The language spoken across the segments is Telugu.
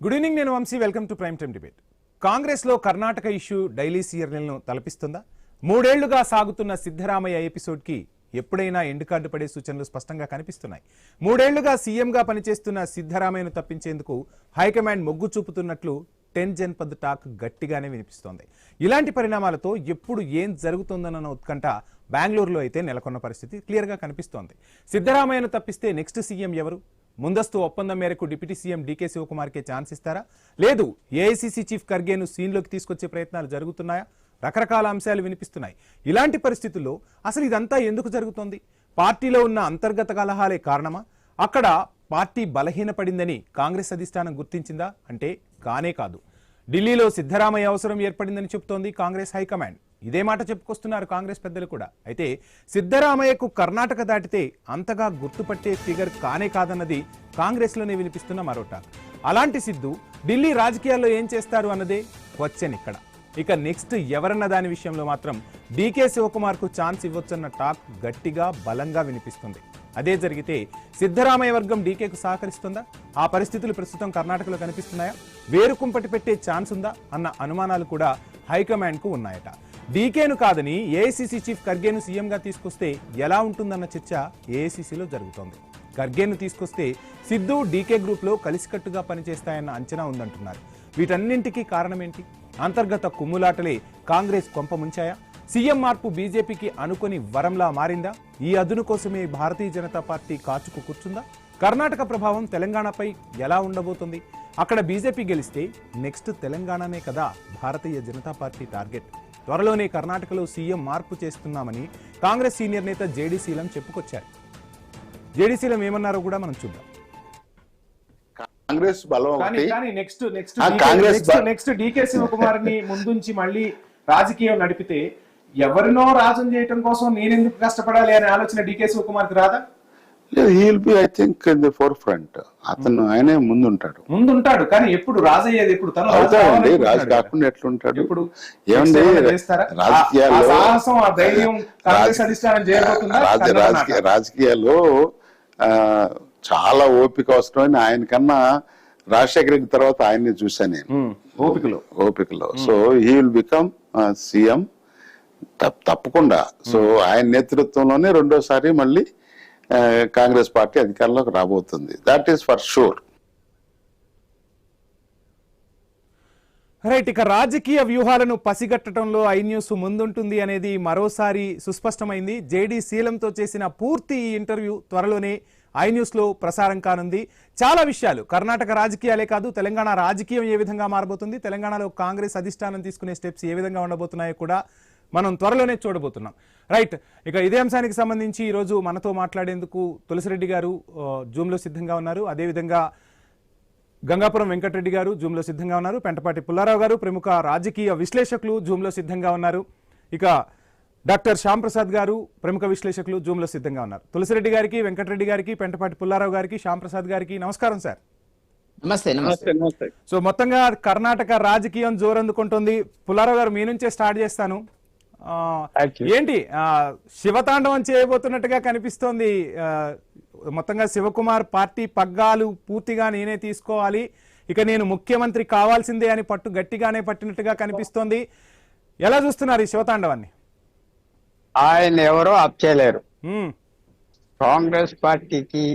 గుడ్ ఈవినింగ్, నేను Vamshi. Welcome to prime time debate. కాంగ్రెస్లో కర్ణాటక ఇష్యూ డైలీ సీరియల్ను తలపిస్తుందా? మూడేళ్లుగా సాగుతున్న సిద్ధరామయ్య ఎపిసోడ్కి ఎప్పుడైనా ఎండ్ కార్డు పడే సూచనలు స్పష్టంగా కనిపిస్తున్నాయి. మూడేళ్లుగా సీఎంగా పనిచేస్తున్న సిద్ధరామయ్యను తప్పించేందుకు హైకమాండ్ మొగ్గు చూపుతున్నట్లు 10 జన్పద్ టాక్ గట్టిగానే వినిపిస్తోంది. ఇలాంటి పరిణామాలతో ఎప్పుడు ఏం జరుగుతుందన్న ఉత్కంఠ బెంగళూరులో అయితే నెలకొన్న పరిస్థితి క్లియర్గా కనిపిస్తోంది. సిద్ధరామయ్యను తప్పిస్తే నెక్స్ట్ సీఎం ఎవరు? ముందస్తు ఒప్పందం మేరకు డిప్యూటీ సీఎం డీకే శివకుమార్కే ఛాన్స్ ఇస్తారా? లేదు, ఏఐసీసీ చీఫ్ ఖర్గేను సీన్లోకి తీసుకొచ్చే ప్రయత్నాలు జరుగుతున్నాయా? రకరకాల అంశాలు వినిపిస్తున్నాయి. ఇలాంటి పరిస్థితుల్లో అసలు ఇదంతా ఎందుకు జరుగుతోంది? పార్టీలో ఉన్న అంతర్గత కలహాలే కారణమా? అక్కడ పార్టీ బలహీనపడిందని కాంగ్రెస్ అధిష్టానం గుర్తించిందా అంటే కానే కాదు. ఢిల్లీలో సిద్ధరామయ్య అవసరం ఏర్పడిందని చెబుతోంది కాంగ్రెస్ హైకమాండ్. ఇదే మాట చెప్పుకొస్తున్నారు కాంగ్రెస్ పెద్దలు కూడా. అయితే సిద్ధరామయ్యకు కర్ణాటక దాటితే అంతగా గుర్తుపట్టే ఫిగర్ కానే కాదన్నది కాంగ్రెస్లోనే వినిపిస్తున్న మరోట. అలాంటి సిద్ధు ఢిల్లీ రాజకీయాల్లో ఏం చేస్తారు అన్నదే క్వశ్చన్ ఇక్కడ. ఇక నెక్స్ట్ ఎవరన్న దాని విషయంలో మాత్రం డీకే శివకుమార్కు ఛాన్స్ ఇవ్వొచ్చన్న టాక్ గట్టిగా బలంగా వినిపిస్తుంది. అదే జరిగితే సిద్ధరామయ్య వర్గం డీకేకు సహకరిస్తుందా? ఆ పరిస్థితులు ప్రస్తుతం కర్ణాటకలో కనిపిస్తున్నాయా? వేరుకుంపటి పెట్టే ఛాన్స్ ఉందా అన్న అనుమానాలు కూడా హైకమాండ్కు ఉన్నాయట. డీకేను కాదని ఏఐసీసీ చీఫ్ ఖర్గేను సీఎంగా తీసుకొస్తే ఎలా ఉంటుందన్న చర్చ ఏఐసీసీలో జరుగుతోంది. ఖర్గేను తీసుకొస్తే సిద్ధు డీకే గ్రూప్లో కలిసికట్టుగా పనిచేస్తాయన్న అంచనా ఉందంటున్నారు. వీటన్నింటికీ కారణమేంటి? అంతర్గత కుమ్ములాటలే కాంగ్రెస్ కొంప ముంచాయా? సీఎం మార్పు బీజేపీకి అనుకొని వరంలా మారిందా? ఈ అదును కోసమే భారతీయ జనతా పార్టీ కాచుకు కూర్చుందా? కర్ణాటక ప్రభావం తెలంగాణపై ఎలా ఉండబోతుంది? అక్కడ బీజేపీ గెలిస్తే నెక్స్ట్ తెలంగాణనే కదా భారతీయ జనతా పార్టీ టార్గెట్. త్వరలోనే కర్ణాటకలో సీఎం మార్పు చేస్తున్నామని కాంగ్రెస్ సీనియర్ నేత జేడీ శీలం చెప్పుకొచ్చారు. జేడీ శీలం ఏమన్నారో కూడా మనం చూద్దాం. కాంగ్రెస్ బలం నెక్స్ట్ డీకే శివకుమార్ ని ముందుంచి మళ్ళీ రాజకీయం నడిపితే ఎవరినో రాజం చేయటం కోసం నేనెందుకు కష్టపడాలి అనే ఆలోచన డీకే శివకుమార్కి రాదా? He'll be I think in the four front. అతను ఆయనే ముందుంటాడు కానీ ఎప్పుడు రాజయ్యేది ఎప్పుడు? తను రాజు కాకుండా ఎట్లుంటాడు? ఇప్పుడు ఏమండి రాజకీయాల్లో చాలా ఓపిక అవసరమని ఆయన కన్నా రాజశేఖర రెడ్డి తర్వాత ఆయన్ని చూశాను నేను ఓపికలో. So he will become CM తప్పకుండా. సో ఆయన నేతృత్వంలోనే రెండోసారి మళ్ళీ కాంగ్రెస్ పార్టీ అధికారంలోకి రాబోతుంది. That is for sure. Right. ఇక రాజకీయ వ్యూహాలను పసిగట్టడంలో ఐ న్యూస్ ముందుంటుంది అనేది మరోసారి సుస్పష్టమైంది. జేడీ శీలంతో చేసిన పూర్తి ఇంటర్వ్యూ త్వరలోనే ఐ న్యూస్లో ప్రసారం కానుంది. చాలా విషయాలు, కర్ణాటక రాజకీయాలే కాదు తెలంగాణ రాజకీయం ఏ విధంగా మారబోతుంది, తెలంగాణలో కాంగ్రెస్ అధిష్టానం తీసుకునే స్టెప్స్ ఏ విధంగా ఉండబోతున్నాయో కూడా మనం త్వరలోనే చూడబోతున్నాం. రైట్. ఇక ఇదే అంశానికి సంబంధించి ఈరోజు మనతో మాట్లాడేందుకు తులసిరెడ్డి గారు జూమ్లో సిద్ధంగా ఉన్నారు. అదేవిధంగా గంగాపురం వెంకటరెడ్డి గారు జూమ్లో సిద్ధంగా ఉన్నారు. పెంటపాటి పుల్లారావు గారు ప్రముఖ రాజకీయ విశ్లేషకులు జూమ్లో సిద్ధంగా ఉన్నారు. ఇక డాక్టర్ శ్యామ్ ప్రసాద్ గారు ప్రముఖ విశ్లేషకులు జూమ్లో సిద్ధంగా ఉన్నారు. తులసిరెడ్డి గారికి, వెంకటరెడ్డి గారికి, పెంటపాటి పుల్లారావు గారికి, శ్యామ్ ప్రసాద్ గారికి నమస్కారం సార్. నమస్తే. సో మొత్తంగా కర్ణాటక రాజకీయం జోరందుకుంటుంది. పుల్లారావు గారు, మీ నుంచే స్టార్ట్ చేస్తాను. ఏంటి శివతాండవం చేయబోతున్నట్టుగా కనిపిస్తోంది. మొత్తంగా శివకుమార్ పార్టీ పగ్గాలు పూర్తిగా నేనే తీసుకోవాలి, ఇక నేను ముఖ్యమంత్రి కావాల్సిందే అని గట్టిగానే పట్టినట్టుగా కనిపిస్తోంది. ఎలా చూస్తున్నారు ఈ శివతాండవాన్ని? ఆయన ఎవరో ఆప్ చేయలేరు. కాంగ్రెస్ పార్టీకి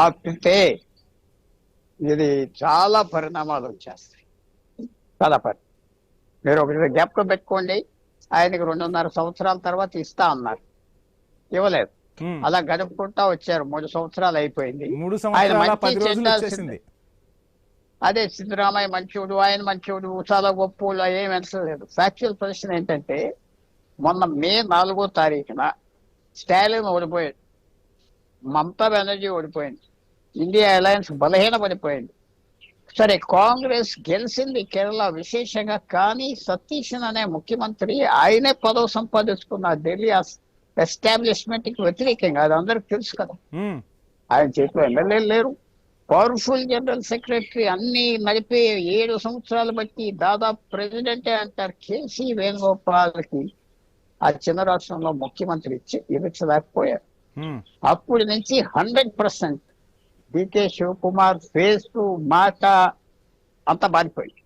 ఆపితే ఇది చాలా పరిణామాలు వచ్చేస్తాయి. మీరు ఒకటి జ్ఞాపకం పెట్టుకోండి, ఆయనకి 2.5 సంవత్సరాల తర్వాత ఇస్తా అన్నారు, ఇవ్వలేదు. అలా గడుపుకుంటా వచ్చారు. 3 సంవత్సరాలు అయిపోయింది. అదే సిద్ధరామయ్య మంచోడు, ఆయన మంచోడు, చాలా గొప్పలు ఏమి అనలేదు. ఫ్యాక్చువల్ పొజిషన్ ఏంటంటే మొన్న మే 4వ తారీఖున స్టాలిన్ ఓడిపోయాడు, మమతా బెనర్జీ ఓడిపోయింది, ఇండియా అలయన్స్ బలహీన పడిపోయింది. సరే, కాంగ్రెస్ గెలిచింది కేరళ విశేషంగా. కానీ సతీశన్ అనే ముఖ్యమంత్రి ఆయనే పదవి సంపాదించుకున్న ఢిల్లీ ఎస్టాబ్లిష్మెంట్ కి వ్యతిరేకంగా. అది అందరికి తెలుసు కదా. ఆయన చేతిలో ఎమ్మెల్యేలు లేరు, పవర్ఫుల్ జనరల్ సెక్రటరీ, అన్ని నడిపే 7 సంవత్సరాలు బట్టి దాదాపు ప్రెసిడెంటే అంటారు. కేసీ వేణుగోపాల్కి ఆ చిన్న రాష్ట్రంలో ముఖ్యమంత్రి ఇచ్చి ఇవ్వలేకపోయారు. అప్పటి నుంచి 100% డీకే శివకుమార్ ఫేస్ మాట అంత మారిపోయింది.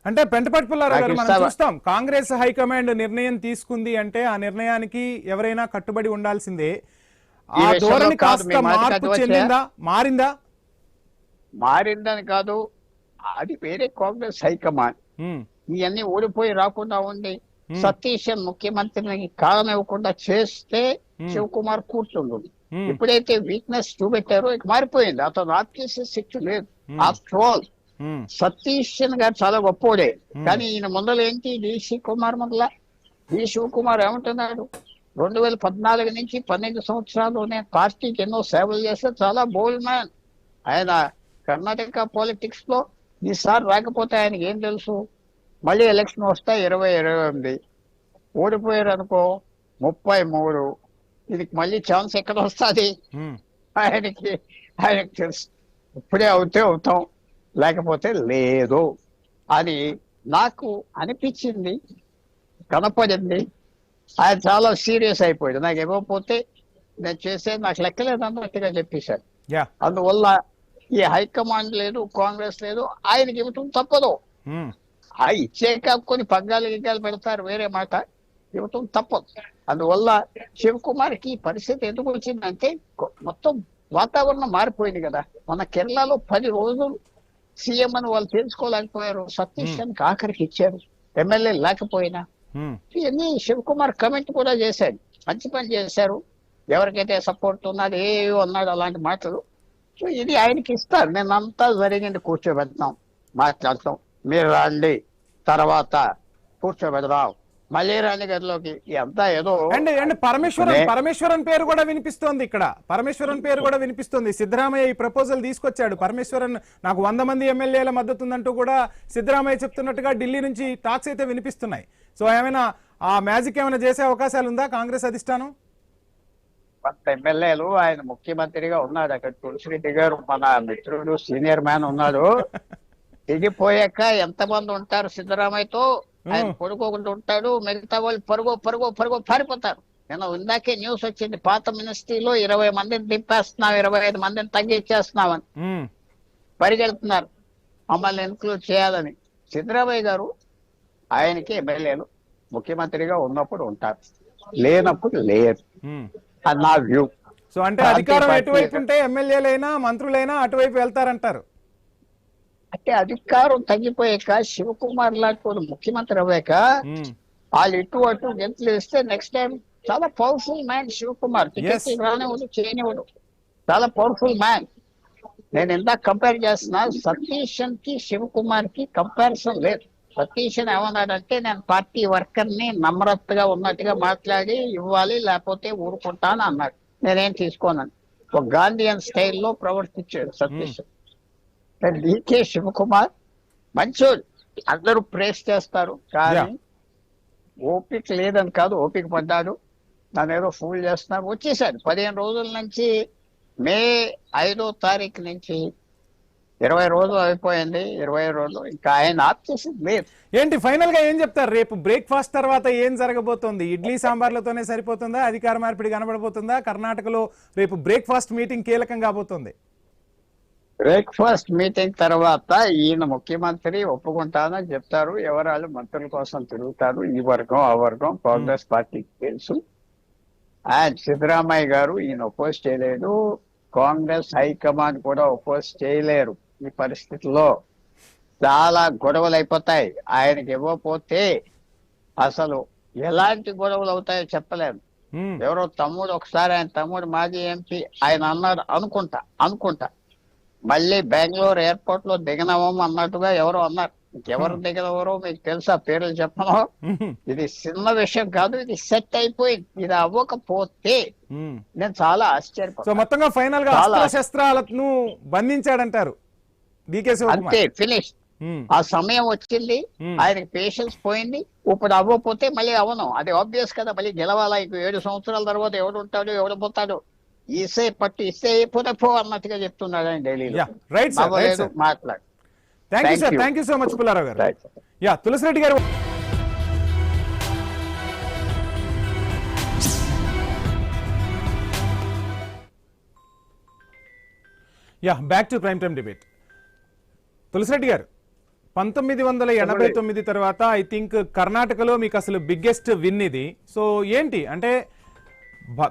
అంటే పెంటపాటి పుల్లారావు గారు, నాకు మనం ఇస్తావా? చూస్తాం కాంగ్రెస్ హైకమాండ్ నిర్ణయం తీసుకుంది అంటే ఆ నిర్ణయానికి ఎవరైనా కట్టుబడి ఉండాల్సిందే. ఈ ఆ విషయంలో ధోరణి కాదు, కాస్త మీ మాటకి మార్పు అది వచ్చా? చెందిందా, మారిందా? మారిందని కాదు, అది వేరే కాంగ్రెస్ హైకమాండ్. ఉమ్, ఇవన్నీ ఓడిపోయి రాకుండా ఉండి Hmm. సతీష్ ముఖ్యమంత్రిని కాలం ఇవ్వకుండా చేస్తే శివకుమార్ కూర్చుండు. ఎప్పుడైతే వీక్నెస్ చూపెట్టారో ఇక మారిపోయింది. అతను ఆర్టీసీ శిక్ష లేదు. ఆఫ్టర్ ఆల్ ఉమ్, సతీష్ గారు చాలా గొప్పోడే, కానీ ఈయన ముందర ఏంటి డి శివకుమార్ ముందల డి శివకుమార్ ఏమంటున్నాడు, 2014 నుంచి 12 సంవత్సరాలు నేను పార్టీకి ఎన్నో సేవలు చేస్తే చాలా బోల్డ్ మ్యాన్. ఆయన కర్ణాటక పాలిటిక్స్ లో ఈసారి రాకపోతే ఆయనకి ఏం తెలుసు, మళ్ళీ ఎలక్షన్ వస్తాయి 2028, ఓడిపోయారు అనుకో 33, దీనికి మళ్ళీ ఛాన్స్ ఎక్కడ వస్తుంది ఉమ్, ఆయనకి తెలుసు. ఇప్పుడే అవుతే అవుతాం, లేకపోతే లేదు అని నాకు అనిపించింది, కనపడింది. ఆయన చాలా సీరియస్ అయిపోయాడు. నాకు ఇవ్వకపోతే నేను చేసేది నాకు లెక్కలేదు అన్నట్టుగా చెప్పేశారు. యా, అందువల్ల ఈ హైకమాండ్ లేదు, కాంగ్రెస్ లేదు, ఆయనకి ఇవ్వటం తప్పదు. ఉమ్, ఆ ఇచ్చాక కొన్ని పగ్గాలు గిగ్గాలు పెడతారు, వేరే మాట, ఇవ్వటం తప్పదు. అందువల్ల శివకుమార్కి ఈ పరిస్థితి ఎందుకు వచ్చిందంటే మొత్తం వాతావరణం మారిపోయింది కదా. మన కేరళలో 10 రోజులు సీఎం అని వాళ్ళు తెలుసుకోలేకపోయారు. సతీష్ అని ఆఖరికి ఇచ్చారు, ఎమ్మెల్యే లేకపోయినా. ఉమ్, ఇవన్నీ శివకుమార్ కమెంట్ కూడా చేశాడు, మంచి పని చేశారు, ఎవరికైతే సపోర్ట్ ఉన్నది ఏవో అన్నాడు అలాంటి మాటలు. సో ఇది ఆయనకి ఇస్తారు, నేను అంతా జరిగింది కూర్చోబెడతాం, మాట్లాడతాం, మీరు రండి, తర్వాత కూర్చోబెడదాం, మళ్ళీ రాణి గదిలోకి, అంతా ఏదో. అండ్ పరమేశ్వరన్ పేరు కూడా వినిపిస్తోంది ఇక్కడ. పరమేశ్వరన్ పేరు కూడా వినిపిస్తోంది. సిద్ధరామయ్య ఈ ప్రపోజల్ తీసుకొచ్చాడు. పరమేశ్వరన్ నాకు 100 మంది ఎమ్మెల్యేల మద్దతు ఉందంటూ కూడా సిద్ధరామయ్య చెప్తున్నట్టుగా ఢిల్లీ నుంచి టాక్స్ అయితే వినిపిస్తున్నాయి. సో ఏమైనా ఆ మ్యాజిక్ ఏమైనా చేసే అవకాశాలు ఉందా కాంగ్రెస్ అధిష్టానం? కొంత ఎమ్మెల్యేలు, ఆయన ముఖ్యమంత్రిగా ఉన్నాడు అక్కడ, తులసిరెడ్డి గారు మన మిత్రుడు సీనియర్ మ్యాన్ ఉన్నాడు. దిగిపోయాక ఎంతమంది ఉంటారు సిద్ధరామయ్యతో, ఆయన పడుకోకుండా ఉంటాడు, మిగతా వాళ్ళు పరుగు పారిపోతారు. నేను ఇందాకే న్యూస్ వచ్చింది, పాత మినిస్ట్రీలో 20 మందిని దింపేస్తున్నాం, 25 మందిని తగ్గించేస్తున్నామని పరిగెడుతున్నారు మమ్మల్ని ఇన్క్లూడ్ చేయాలని. సిద్ధరామయ్య గారు ఆయనకి ఎమ్మెల్యేలు ముఖ్యమంత్రిగా ఉన్నప్పుడు ఉంటారు, లేనప్పుడు లేరు, అది నా వ్యూ. సో అంటే అధికారం ఎటువైపు ఉంటే ఎమ్మెల్యేలైనా మంత్రులైనా అటువైపు వెళ్తారంటారు. అంటే అధికారం తగ్గిపోయాక శివకుమార్ లాంటి వాళ్ళు ముఖ్యమంత్రి అవ్వాక వాళ్ళు ఇటు అటు గెంతులు వేస్తే నెక్స్ట్ టైం చాలా పవర్ఫుల్ మ్యాన్ శివకుమార్. టికెట్ రానివ్వడు, చేయనివ్వడు, చాలా పవర్ఫుల్ మ్యాన్. నేను ఇందాక కంపేర్ చేస్తున్నా, సతీష్ కి శివకుమార్ కి కంపారిజన్ లేదు. సతీష్ ఏమన్నాడంటే నేను పార్టీ వర్కర్ ని నమ్రతగా ఉన్నట్టుగా మాట్లాడి ఇవ్వాలి, లేకపోతే ఊరుకుంటాను అన్నాడు. నేనేం తీసుకోనని ఒక గాంధీయన్ స్టైల్లో ప్రవర్తించాడు సతీష్. డీకే శివకుమార్ మంచోడు, అందరూ ప్రేస్ చేస్తారు, కానీ ఓపిక లేదని కాదు, ఓపిక పడ్డాడు. నన్ను ఏదో ఫూల్ చేస్తున్నారు, వచ్చేసాడు. 15 రోజుల నుంచి మే 5వ తారీఖు నుంచి 20 రోజులు అయిపోయింది, 20 రోజులు ఇంకా ఆయన ఆప్ చేసింది లేదు. ఏంటి ఫైనల్ గా ఏం చెప్తారు? రేపు బ్రేక్ఫాస్ట్ తర్వాత ఏం జరగబోతోంది? ఇడ్లీ సాంబార్లతోనే సరిపోతుందా? అధికార మార్పిడి కనబడబోతుందా? కర్ణాటకలో రేపు బ్రేక్ఫాస్ట్ మీటింగ్ కీలకం కాబోతుంది. బ్రేక్ఫాస్ట్ మీటింగ్ తర్వాత ఈయన ముఖ్యమంత్రి ఒప్పుకుంటానని చెప్తారు, ఎవరాలు మంత్రుల కోసం తిరుగుతారు, ఈ వర్గం ఆ వర్గం కాంగ్రెస్ పార్టీకి తెలుసు. అండ్ సిద్ధరామయ్య గారు ఈయన ఒపోజ్ చేయలేడు, కాంగ్రెస్ హైకమాండ్ కూడా ఒపోజ్ చేయలేరు. ఈ పరిస్థితుల్లో చాలా గొడవలు అయిపోతాయి. ఆయనకి ఇవ్వకపోతే అసలు ఎలాంటి గొడవలు అవుతాయో చెప్పలేము. ఎవరో తమ్ముడు, ఒకసారి ఆయన తమ్ముడు మాజీ ఎంపీ ఆయన అన్నారు అనుకుంటా మళ్ళీ బెంగళూరు ఎయిర్పోర్ట్ లో దిగనవం అన్నట్టుగా ఎవరో అన్నారు. ఎవరు దిగనవరో మీకు తెలుసా? పేర్లు చెప్పను, ఇది చిన్న విషయం కాదు, ఇది సెట్ అయిపోయింది. ఇది అవ్వకపోతే నేను చాలా ఆశ్చర్యపోతాను. సో మొత్తంగా ఫైనల్ గా శస్త్రాలను బంధించాడంటారు డీకే శివకుమార్. అంతే, ఫినిష్. ఆ సమయం వచ్చింది, ఆయనకి పేషెన్స్ పోయింది. ఇప్పుడు అవ్వకపోతే మళ్ళీ అవను, అది ఆబ్వియస్ కదా. మళ్ళీ గెలవాలా, 7 సంవత్సరాల తర్వాత ఎవడు ఉంటాడు ఎవడు పోతాడు, ఇస్తే పట్టు ఇస్తే పోతే పో అన్నట్టుగా చెప్తున్నాడు ఆయన ఢిల్లీలో. మాట్లాడు. Thank you sir, thank you so much Pullarao garu. Yeah, Tulasireddy garu. Yeah, back to prime time debate. Tulasireddy garu, 1989 తర్వాత ఐ థింక్ కర్ణాటకలో మీకు అసలు బిగ్గెస్ట్ విన్ ఇది. సో ఏంటి అంటే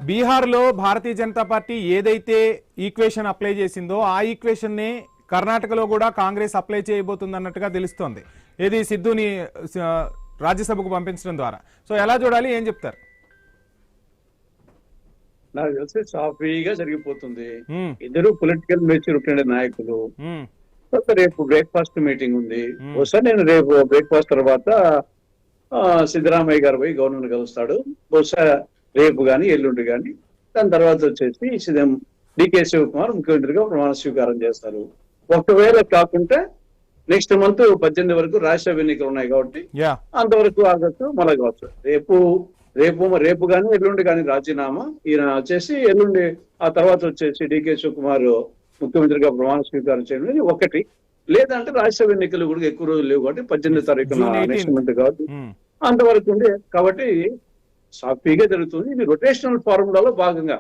బీహార్లో భారతీయ జనతా పార్టీ ఏదైతే ఈక్వేషన్ అప్లై చేసిందో ఆ ఈక్వేషన్ని కర్ణాటకలో కూడా కాంగ్రెస్ అప్లై చేయబోతుంది అన్నట్టుగా తెలుస్తోంది. ఏది సిద్ధుని రాజ్యసభకు పంపించడం ద్వారా. సో ఎలా చూడాలి, ఏం చెప్తారు? నాకు తెలిసి సాఫీగా జరిగిపోతుంది. ఇద్దరు పొలిటికల్ మెచ్యూరిటీ నాయకులు. రేపు బ్రేక్ఫాస్ట్ మీటింగ్ ఉంది. బహుశా నేను రేపు బ్రేక్ఫాస్ట్ తర్వాత సిద్ధరామయ్య గారు పోయి గవర్నర్ కలుస్తాడు. బహుశా రేపు గాని ఎల్లుండి గాని. దాని తర్వాత వచ్చేసి సీఎం డికే శివకుమార్ ముఖ్యమంత్రిగా ప్రమాణ స్వీకారం చేస్తారు. ఒకవేళ కాకుంటే నెక్స్ట్ మంత్ 18 వరకు రాష్ట్ర ఎన్నికలు ఉన్నాయి కాబట్టి అంతవరకు ఆగచ్చు, మళ్ళీ కావచ్చు. రేపు కానీ ఎల్లుండి కానీ రాజీనామా. ఈయన వచ్చేసి ఎల్లుండి, ఆ తర్వాత వచ్చేసి డికే శివకుమార్ ముఖ్యమంత్రిగా ప్రమాణ స్వీకారం చేయడం ఒకటి. లేదంటే రాష్ట్ర ఎన్నికలు కూడా ఎక్కువ రోజులు లేవు కాబట్టి 18 తారీఖున నెక్స్ట్ మంత్ కాబట్టి అంతవరకు ఉంది. కాబట్టి సాఫీగా జరుగుతుంది. ఇది రొటేషనల్ ఫార్ములాలో భాగంగా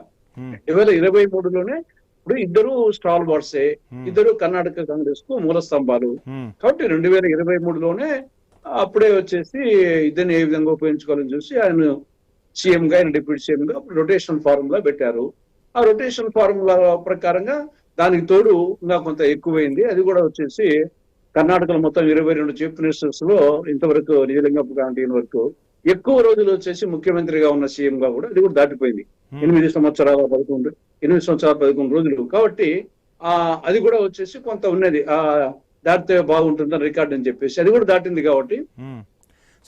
2023లోనే ఇప్పుడు ఇద్దరు స్టాల్ బార్డ్సే, ఇద్దరు కర్ణాటక కాంగ్రెస్ కు మూల స్తంభాలు. కాబట్టి 2023లోనే అప్పుడే వచ్చేసి ఇద్దరిని ఏ విధంగా ఉపయోగించుకోవాలని చూసి ఆయన సీఎం గా, ఆయన డిప్యూటీ సీఎం గా రొటేషనల్ ఫార్ములా పెట్టారు. ఆ రొటేషనల్ ఫార్ములా ప్రకారంగా దానికి తోడు ఇంకా కొంత ఎక్కువైంది. అది కూడా వచ్చేసి కర్ణాటకలో మొత్తం 22 చీఫ్ మినిస్టర్స్ లో ఇంతవరకు నిజలింగప్ప గాంధీ వరకు ఎక్కువ రోజులు వచ్చేసి ముఖ్యమంత్రిగా ఉన్న సీఎం గా కూడా అది కూడా దాటిపోయింది. 8 సంవత్సరాల 11 రోజులు. కాబట్టి అది కూడా వచ్చేసి కొంత ఉన్నది, దాటితే బాగుంటుందని రికార్డ్ అని చెప్పేసి అది కూడా దాటింది. కాబట్టి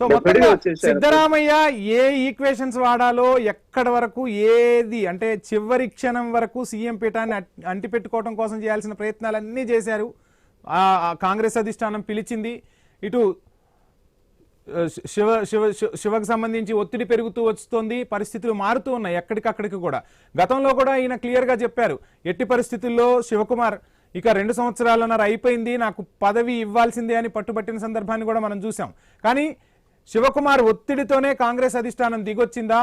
సో మొత్తంగా సిద్ధరామయ్య ఏ ఈక్వేషన్స్ వాడాలో, ఎక్కడి వరకు ఏది అంటే చివరి క్షణం వరకు సీఎం పీఠాన్ని అంటిపెట్టుకోవడం కోసం చేయాల్సిన ప్రయత్నాలన్నీ చేశారు. కాంగ్రెస్ అధిష్టానం పిలిచింది. ఇటు శివకు సంబంధించి ఒత్తిడి పెరుగుతూ వస్తుంది, పరిస్థితులు మారుతూ ఉన్నాయి ఎక్కడికక్కడికి కూడా. గతంలో కూడా ఈయన క్లియర్ గా చెప్పారు, ఎట్టి పరిస్థితుల్లో శివకుమార్ ఇక 2 సంవత్సరాలన్నర అయిపోయింది, నాకు పదవి ఇవ్వాల్సిందే అని పట్టుబట్టిన సందర్భాన్ని కూడా మనం చూసాం. కానీ శివకుమార్ ఒత్తిడితోనే కాంగ్రెస్ అధిష్టానం దిగొచ్చిందా?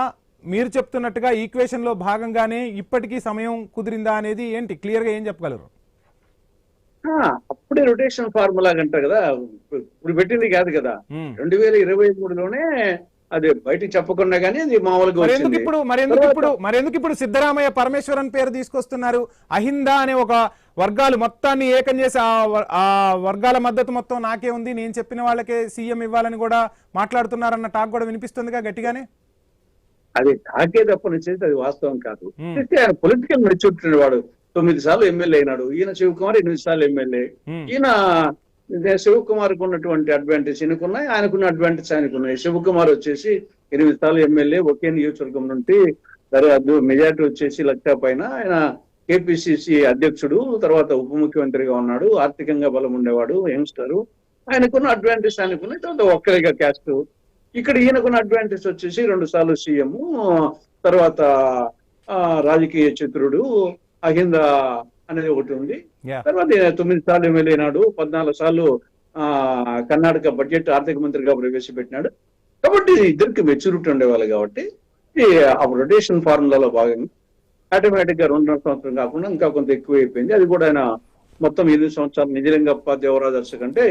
మీరు చెప్తున్నట్టుగా ఈక్వేషన్ లో భాగంగానే ఇప్పటికీ సమయం కుదిరిందా అనేది ఏంటి, క్లియర్ గా ఏం చెప్పగలరు? అప్పుడే రొటేషన్ ఫార్ములా అంటారు కదా, ఇప్పుడు పెట్టింది కాదు కదా. 2023లోనే అది బయటికి చెప్పకుండా కానీ అది మామూలుగా మరెందుకు ఇప్పుడు సిద్ధరామయ్య పరమేశ్వరన్ పేరు తీసుకొస్తున్నారు? అహిందా అనే ఒక వర్గాలు మొత్తాన్ని ఏకం చేసి ఆ వర్గాల మద్దతు మొత్తం నాకే ఉంది, నేను చెప్పిన వాళ్ళకే సీఎం ఇవ్వాలని కూడా మాట్లాడుతున్నారన్న టాక్ కూడా వినిపిస్తుందిగా గట్టిగానే. అది టాకే తప్పని చేసి అది వాస్తవం కాదు. ఆయన పొలిటికల్ మెచ్యూరిటీ వాడు. 9 సార్లు ఎమ్మెల్యే అయినాడు. ఈయన శివకుమార్ 8 సార్లు ఎమ్మెల్యే. ఈయన శివకుమార్ కు ఉన్నటువంటి అడ్వాంటేజ్ ఈయనకున్నాయి, ఆయనకున్న అడ్వాంటేజ్ ఆయనకున్నాయి. శివకుమార్ వచ్చేసి 8 సార్లు ఎమ్మెల్యే, ఒకే నియోజకవర్గం నుండి మెజార్టీ వచ్చేసి 1,00,000 పైన. ఆయన కేపీసీసీ అధ్యక్షుడు, తర్వాత ఉప ముఖ్యమంత్రిగా ఉన్నాడు, ఆర్థికంగా బలం ఉండేవాడు, యంగ్స్టర్. ఆయనకున్న అడ్వాంటేజ్ ఆయనకున్నాయి. తర్వాత ఒక్కరిగా క్యాస్ట్. ఇక్కడ ఈయనకున్న అడ్వాంటేజ్ వచ్చేసి 2 సార్లు సీఎం, తర్వాత రాజకీయ చిత్రుడు, అహింద అనేది ఒకటి ఉంది. తర్వాత 9 సార్లు ఎమ్మెల్యే అయినాడు, 14 సార్లు కర్ణాటక బడ్జెట్ ఆర్థిక మంత్రిగా ప్రవేశపెట్టినాడు. కాబట్టి ఇద్దరికి మెచ్యూరిటీ ఉండేవాళ్ళు. కాబట్టి ఆ రొటేషన్ ఫార్ములాలో భాగంగా ఆటోమేటిక్ గా 2.5 సంవత్సరం కాకుండా ఇంకా కొంత ఎక్కువ అయిపోయింది. అది కూడా ఆయన మొత్తం 8 సంవత్సరాలు నిజలింగప్ప దేవరాజర్ష కంటే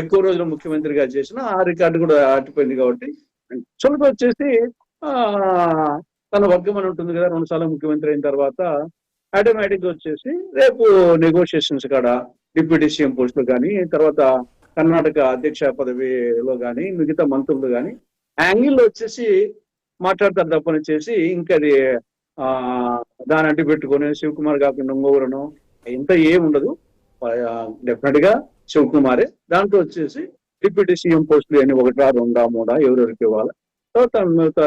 ఎక్కువ రోజులు ముఖ్యమంత్రిగా చేసిన ఆ రికార్డు కూడా ఆటిపోయింది. కాబట్టి చులక వచ్చేసి తన వర్గం అని ఉంటుంది కదా, 2 సార్లు ముఖ్యమంత్రి అయిన తర్వాత ఆటోమేటిక్ గా వచ్చేసి రేపు నెగోషియేషన్స్ కాడ డిప్యూటీ సీఎం పోస్టులు కానీ, తర్వాత కర్ణాటక అధ్యక్ష పదవిలో కానీ, మిగతా మంత్రులు కానీ యాంగిల్లో వచ్చేసి మాట్లాడతారు తప్పని చేసి ఇంకా అది దాని అంటి పెట్టుకొని శివకుమార్ కాకుండా ఇంకొకరును ఇంత ఏముండదు. డెఫినెట్ గా శివకుమారే. దాంట్లో వచ్చేసి డిప్యూటీ సీఎం పోస్టులు అని 1, 2, 3 ఎవరెవరికి ఇవ్వాలి. తర్వాత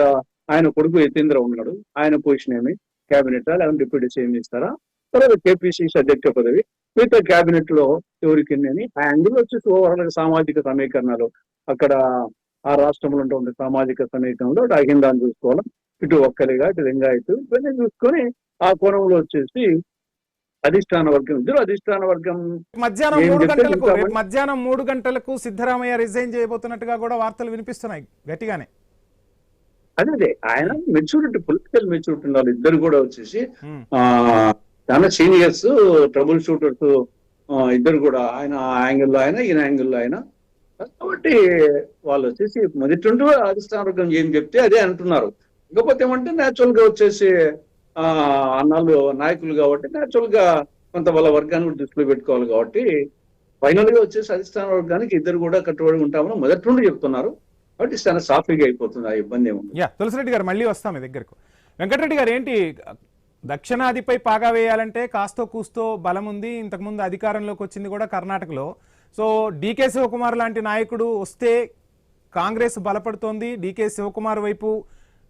ఆయన కొడుకు యతీంద్ర ఉన్నాడు, ఆయన పొజిషన్ ఏమి క్యాబినెట్ లేకపోతే డిప్యూటీ సీఎం ఇస్తారా? తర్వాత కేపీసీసీ అధ్యక్ష పదవి, మిగతా క్యాబినెట్ లో ఎవరికి అని యాంగిల్ వచ్చేసి ఓవరాల్ సామాజిక సమీకరణలు, అక్కడ ఆ రాష్ట్రంలో ఉండే సామాజిక సమీకరణలో అహిందాన్ని చూసుకోవాలి, ఇటు ఒక్కరిగా ఇటు లింగాయతు ఇవన్నీ చూసుకొని ఆ కోణంలో వచ్చేసి అధిష్టాన వర్గం, ఇద్దరు అధిష్టాన వర్గం మధ్యాహ్నం 3 గంటలకు సిద్ధరామయ్య రిజైన్ చేయబోతున్నట్టుగా కూడా వార్తలు వినిపిస్తున్నాయి గట్టిగానే. అదే ఆయన మెచ్యూరిటీ, పొలిటికల్ మెచ్యూరిటీ ఉన్నారు ఇద్దరు కూడా వచ్చేసి. చాలా సీనియర్స్, ట్రబుల్ షూటర్స్ ఇద్దరు కూడా. ఆయన యాంగిల్లో ఆయన, ఈయన యాంగిల్లో ఆయన. కాబట్టి వాళ్ళు వచ్చేసి మొదటి నుండి అధిష్టాన వర్గం ఏం చెప్తే అదే అంటున్నారు. ఇంకపోతే ఏమంటే న్యాచురల్ గా వచ్చేసి అన్నాళ్ళు నాయకులు కాబట్టి న్యాచురల్ గా కొంత వాళ్ళ వర్గాన్ని దృష్టిలో పెట్టుకోవాలి కాబట్టి ఫైనల్ గా వచ్చేసి అధిష్టాన వర్గానికి ఇద్దరు కూడా కట్టుబడి ఉంటామని మొదటి నుండి చెప్తున్నారు. కాబట్టి చాలా సాఫీగా అయిపోతుంది, ఆ ఇబ్బంది ఏముంది. తులసిరెడ్డి గారు మళ్ళీ వస్తాం మీ దగ్గరకు. వెంకటరెడ్డి గారు, ఏంటి దక్షిణాదిపై పాగా వేయాలంటే కాస్తో కూస్తో బలం ఉంది. ఇంతకుముందు అధికారంలోకి వచ్చింది కూడా కర్ణాటకలో. సో డీకే శివకుమార్ లాంటి నాయకుడు వస్తే కాంగ్రెస్ బలపడుతోంది. డీకే శివకుమార్ వైపు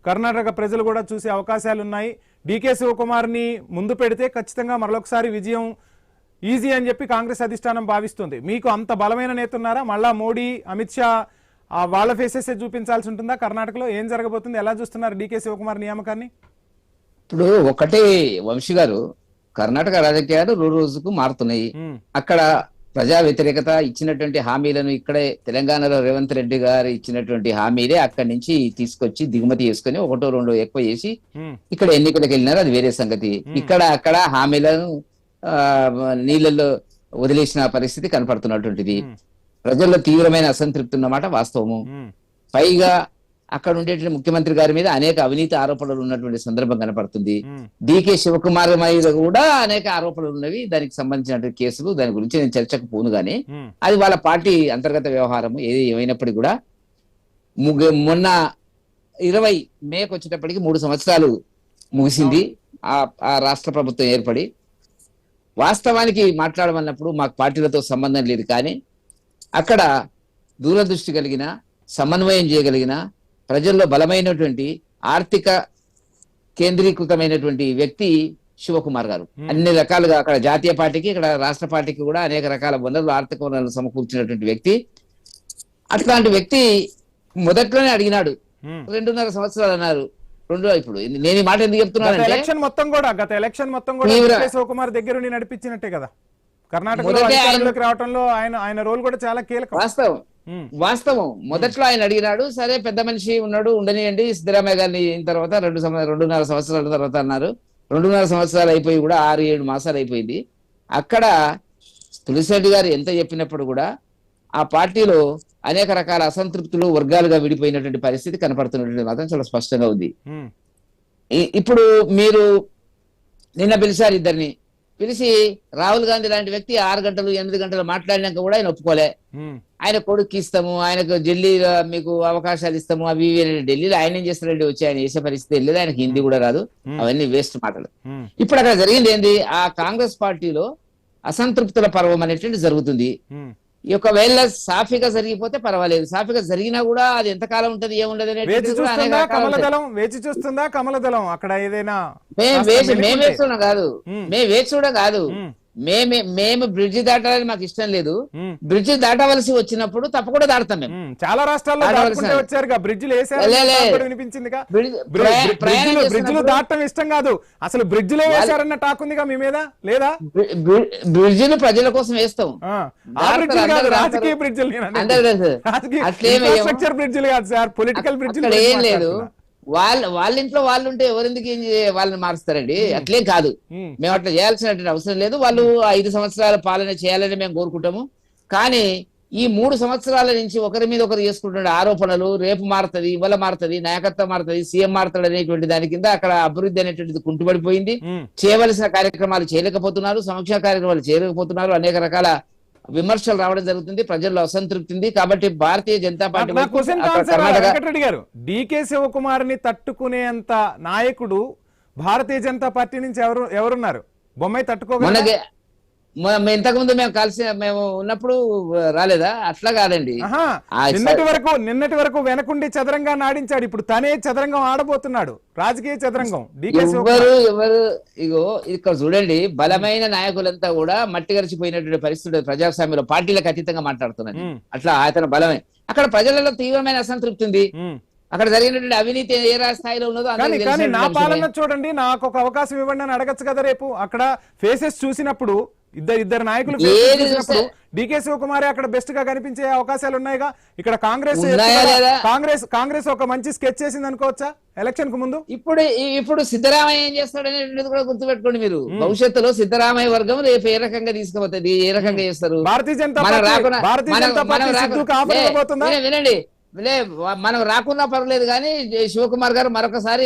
కర్ణాటక ప్రజలు కూడా చూసే అవకాశాలు ఉన్నాయి. డీకే శివకుమార్ని ముందు పెడితే ఖచ్చితంగా మరొకసారి విజయం ఈజీ అని చెప్పి కాంగ్రెస్ అధిష్టానం భావిస్తుంది. మీకు అంత బలమైన నేత ఉన్నారా? మళ్ళా మోడీ, అమిత్ షా వాళ్ళ ఫేసెస్ చూపించాల్సి ఉంటుందా? కర్ణాటకలో ఏం జరగబోతుంది? ఎలా చూస్తున్నారు డీకే శివకుమార్ నియామకాన్ని? ఇప్పుడు ఒకటే వంశీ గారు, కర్ణాటక రాజకీయాలు రోజు రోజుకు మారుతున్నాయి. అక్కడ ప్రజా వ్యతిరేకత ఇచ్చినటువంటి హామీలను ఇక్కడే తెలంగాణలో రేవంత్ రెడ్డి గారు ఇచ్చినటువంటి హామీలే అక్కడి నుంచి తీసుకొచ్చి దిగుమతి చేసుకుని ఒకటో రెండో ఎక్కువ చేసి ఇక్కడ ఎన్నికలకు వెళ్ళినారు, అది వేరే సంగతి. ఇక్కడ అక్కడ హామీలను నీళ్ళల్లో వదిలేసిన పరిస్థితి కనపడుతున్నటువంటిది. ప్రజల్లో తీవ్రమైన అసంతృప్తి ఉన్నమాట వాస్తవము. పైగా అక్కడ ఉండేటువంటి ముఖ్యమంత్రి గారి మీద అనేక అవినీతి ఆరోపణలు ఉన్నటువంటి సందర్భం కనపడుతుంది. డీకే శివకుమార్ మీద కూడా అనేక ఆరోపణలు ఉన్నవి. దానికి సంబంధించినటువంటి కేసులు, దాని గురించి నేను చర్చకు పోను గానీ అది వాళ్ళ పార్టీ అంతర్గత వ్యవహారం. ఏది ఏమైనప్పటికీ కూడా మొన్న 20 మేకు వచ్చేటప్పటికి 3 సంవత్సరాలు ముగిసింది ఆ రాష్ట్ర ప్రభుత్వం ఏర్పడి. వాస్తవానికి మాట్లాడమన్నప్పుడు మాకు పార్టీలతో సంబంధం లేదు, కానీ అక్కడ దూరదృష్టి కలిగిన, సమన్వయం చేయగలిగిన, ప్రజల్లో బలమైనటువంటి ఆర్థిక కేంద్రీకృతమైనటువంటి వ్యక్తి శివకుమార్ గారు. అన్ని రకాలుగా అక్కడ జాతీయ పార్టీకి, ఇక్కడ రాష్ట్ర పార్టీకి కూడా అనేక రకాల వనరులు, ఆర్థిక వనరులు సమకూర్చినటువంటి వ్యక్తి. అట్లాంటి వ్యక్తి మొదట్లోనే అడిగినాడు. 2.5 సంవత్సరాలు అన్నారు. ఇప్పుడు నేను ఈ మాట ఎందుకు చెప్తున్నాను, గత ఎలక్షన్ మొత్తం కూడా శివకుమార్ దగ్గరుండి నడిపించినట్టే కదా కర్ణాటకలో అధికారంలోకి రావడంలో ఆయన రోల్ కూడా చాలా కీలకం. వాస్తవం. మొదట్లో ఆయన అడిగినాడు, సరే పెద్ద మనిషి ఉన్నాడు ఉండనియండి, సిద్ధరామయ్య గారిని తర్వాత 2.5 సంవత్సరాల తర్వాత అన్నారు. 2.5 సంవత్సరాలు అయిపోయి కూడా 6-7 మాసాలు అయిపోయింది. అక్కడ తులసిరెడ్డి గారు ఎంత చెప్పినప్పుడు కూడా ఆ పార్టీలో అనేక రకాల అసంతృప్తులు, వర్గాలుగా విడిపోయినటువంటి పరిస్థితి కనపడుతున్నటువంటి మాత్రం చాలా స్పష్టంగా ఉంది. ఇప్పుడు మీరు నిన్న పిలిచారు, ఇద్దరిని పిలిచి రాహుల్ గాంధీ లాంటి వ్యక్తి 6 గంటలు 8 గంటలు మాట్లాడినాక కూడా ఆయన ఒప్పుకోలే. ఆయన కొడుకు ఇస్తాము, ఆయనకు ఢిల్లీలో మీకు అవకాశాలు ఇస్తాము, అవి ఢిల్లీలో ఆయన ఏం చేస్తారండి, వచ్చి ఆయన చేసే పరిస్థితి లేదు, ఆయనకి హిందీ కూడా రాదు, అవన్నీ వేస్ట్ మాటలు. ఇప్పుడు అక్కడ జరిగింది ఏంది, ఆ కాంగ్రెస్ పార్టీలో అసంతృప్తుల పర్వం అనేటువంటి జరుగుతుంది. ఒకవేళ సాఫీగా జరిగిపోతే పర్వాలేదు, సాఫీగా జరిగినా కూడా అది ఎంతకాలం ఉంటది, ఏముండదు అనేది వేచి చూస్తుందా కమలదళం అక్కడ ఏదైనా? మేము వేచి చూడడం కాదు, మేము బ్రిడ్జి దాటాలని మాకు ఇష్టం లేదు. బ్రిడ్జి దాటవలసి వచ్చినప్పుడు తప్పకుండా దాడతాం. మేము చాలా రాష్ట్రాల్లో వచ్చారుగా, బ్రిడ్జిలు వినిపించిందిగా. బ్రిడ్జిలు దాటం ఇష్టం కాదు, అసలు బ్రిడ్జిలో వేశారన్న టాక్ ఉందిగా మీ మీద, లేదా? బ్రిడ్జిలు ప్రజల కోసం వేస్తాం, రాజకీయ బ్రిడ్జిలు, ఇన్ఫ్రాస్ట్రక్చర్ బ్రిడ్జిలు కాదు సార్, పొలిటికల్ బ్రిడ్జిలు. ఏం లేదు, వాళ్ళ ఇంట్లో వాళ్ళు ఉంటే ఎవరెందుకు వాళ్ళని మారుస్తారండి, అట్లేం కాదు. మేము అట్లా చేయాల్సినటువంటి అవసరం లేదు. వాళ్ళు 5 సంవత్సరాల పాలన చేయాలని మేము కోరుకుంటాము. కానీ ఈ 3 సంవత్సరాల నుంచి ఒకరి మీద ఒకరు చేసుకుంటున్న ఆరోపణలు, రేపు మారుతుంది, ఇవాళ మారుతుంది, నాయకత్వం మారుతుంది, సీఎం మారుతాడు అనేటువంటి దాని కింద అక్కడ అభివృద్ధి అనేటువంటిది కుంటుపడిపోయింది. చేయవలసిన కార్యక్రమాలు చేయలేకపోతున్నారు, సంక్షేమ కార్యక్రమాలు చేయలేకపోతున్నారు, అనేక రకాల విమర్శలు రావడం జరుగుతుంది, ప్రజల్లో అసంతృప్తి ఉంది. కాబట్టి భారతీయ జనతా పార్టీ వెంకటరెడ్డి గారు, డీకే శివకుమార్ ని తట్టుకునేంత నాయకుడు భారతీయ జనతా పార్టీ నుంచి ఎవరున్నారు? బొమ్మాయి తట్టుకోగలరా? ఇంతకుముందు మేము ఉన్నప్పుడు రాలేదా? అట్లా కాదండి. నిన్నటి వరకు వెనకుండి చదరంగా నాడించాడు, ఇప్పుడు తనే చదరంగం ఆడబోతున్నాడు, రాజకీయ చదరంగం. ఎవరు ఇగో ఇక్కడ చూడండి, బలమైన నాయకులంతా కూడా మట్టి గరిచిపోయినటువంటి పరిస్థితి ప్రజాస్వామ్యంలో పార్టీలకు అతీతంగా మాట్లాడుతున్నది. అట్లా అతను బలమే. అక్కడ ప్రజలలో తీవ్రమైన అసంతృప్తి ఉంది. అక్కడ జరిగినటువంటి అవినీతి ఏ స్థాయిలో ఉన్నదో కానీ నా పాలన చూడండి, నాకు ఒక అవకాశం ఇవ్వండి అని అడగచ్చు కదా రేపు. అక్కడ ఫేసెస్ చూసినప్పుడు ఇద్దరు నాయకులు ఏది చూసినప్పుడు చూస్తే- డికే శివకుమార్ అక్కడ బెస్ట్ గా కనిపించే అవకాశాలు ఉన్నాయిగా. ఇక్కడ కాంగ్రెస్ ఉన్నాయా లేదా? కాంగ్రెస్ ఒక మంచి స్కెచ్ చేసింది అనుకోవచ్చా ఎలక్షన్ కు ముందు? ఇప్పుడు సిద్ధరామయ్య ఏం చేస్తాడనేది కూడా గుర్తుపెట్టుకోండి మీరు. భవిష్యత్తులో సిద్ధరామయ్య వర్గం రేపు ఏ రకంగా తీసుకుపోతుంది, ఏ రకంగా చేస్తారు. భారతీయ జనతా మనం పార్టీ రాకున్నా- భారతీయ మనం- జనతా మనం పార్టీ రాకు- సిద్ధుకు ఆఫర్ లే, ఇవ్వబోతుందా? వినండి మనం రాకున్నా పర్లేదు కానీ శివకుమార్ గారు మరొకసారి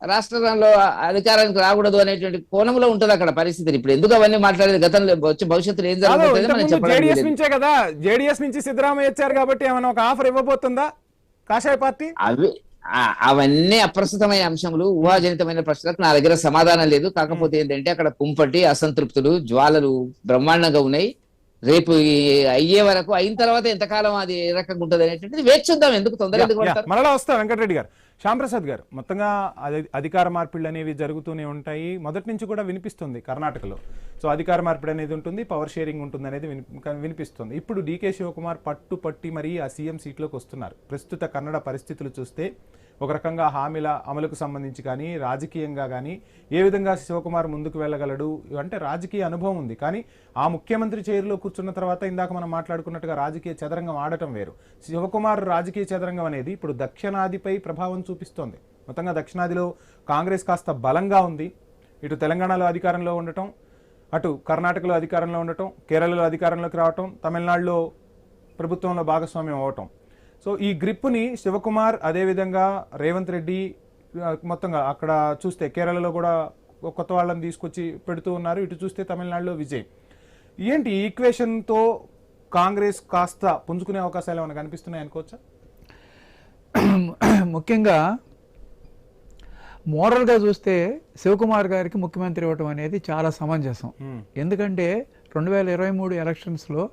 రాష్ట్రంలో అధికారానికి రాకూడదు అనేటువంటి కోణంలో ఉంటది అక్కడ పరిస్థితి. ఇప్పుడు ఎందుకు అవన్నీ మాట్లాడేది, గతంలో వచ్చే భవిష్యత్తులో ఏం జరుగుతుంది మనం చెప్పడం జేడీఎస్ లేదు. నుంచే కదా, జేడీఎస్ నుంచి సిద్ధరామయ్య వచ్చారు కాబట్టి ఏమైనా ఒక ఆఫర్ ఇవ్వబోతుందా కాషాయ పార్టీ? అవన్నీ అప్రస్తుతమైన అంశములు, ఊహాజనితమైన ప్రశ్నలకు నా దగ్గర సమాధానం లేదు. కాకపోతే ఏంటంటే అక్కడ కుంపటి అసంతృప్తులు జ్వాలలు బ్రహ్మాండంగా ఉన్నాయి. రేపు అయ్యే వరకు అయిన తర్వాత ఎంతకాలం అది ఏ రకంగా ఉంటుంది అనేటువంటిది వేచి చూద్దాం. ఎందుకు తొందర ఎందుకు పడతారు? మరలా వస్తా వెంకటరెడ్డి గారు. శ్యాంప్రసాద్ గారు, మొత్తంగా అధికార మార్పిళ్ళు అనేవి జరుగుతూనే ఉంటాయి. మొదటి నుంచి కూడా వినిపిస్తుంది కర్ణాటకలో. సో అధికార మార్పిడి అనేది ఉంటుంది, పవర్ షేరింగ్ ఉంటుంది అనేది వినిపిస్తుంది. ఇప్పుడు డీకే శివకుమార్ పట్టి మరీ ఆ సీఎం సీట్లోకి వస్తున్నారు. ప్రస్తుత కన్నడ పరిస్థితులు చూస్తే ఒక రకంగా హామీల అమలుకు సంబంధించి కానీ రాజకీయంగా కానీ ఏ విధంగా శివకుమార్ ముందుకు వెళ్ళగలడు అంటే రాజకీయ అనుభవం ఉంది. కానీ ఆ ముఖ్యమంత్రి చైర్లో కూర్చున్న తర్వాత ఇందాక మనం మాట్లాడుకున్నట్టుగా రాజకీయ చదరంగం ఆడటం వేరు. శివకుమార్ రాజకీయ చదరంగం అనేది ఇప్పుడు దక్షిణాదిపై ప్రభావం చూపిస్తోంది. మొత్తంగా దక్షిణాదిలో కాంగ్రెస్ కాస్త బలంగా ఉంది. ఇటు తెలంగాణలో అధికారంలో ఉండటం, అటు కర్ణాటకలో అధికారంలో ఉండటం, కేరళలో అధికారంలోకి రావటం, తమిళనాడులో ప్రభుత్వంలో భాగస్వామ్యం అవటం. సో ఈ గ్రిప్పుని శివకుమార్ అదేవిధంగా రేవంత్ రెడ్డి మొత్తంగా అక్కడ చూస్తే కేరళలో కూడా కొత్త వాళ్ళని తీసుకొచ్చి పెడుతూ ఉన్నారు. ఇటు చూస్తే తమిళనాడులో విజయ్. ఏంటి ఈక్వేషన్తో కాంగ్రెస్ కాస్త పుంజుకునే అవకాశాలు ఏమైనా కనిపిస్తున్నాయి అనుకోవచ్చా? ముఖ్యంగా మోరల్గా చూస్తే శివకుమార్ గారికి ముఖ్యమంత్రి ఇవ్వటం అనేది చాలా సమంజసం. ఎందుకంటే 2023 ఎలక్షన్స్లో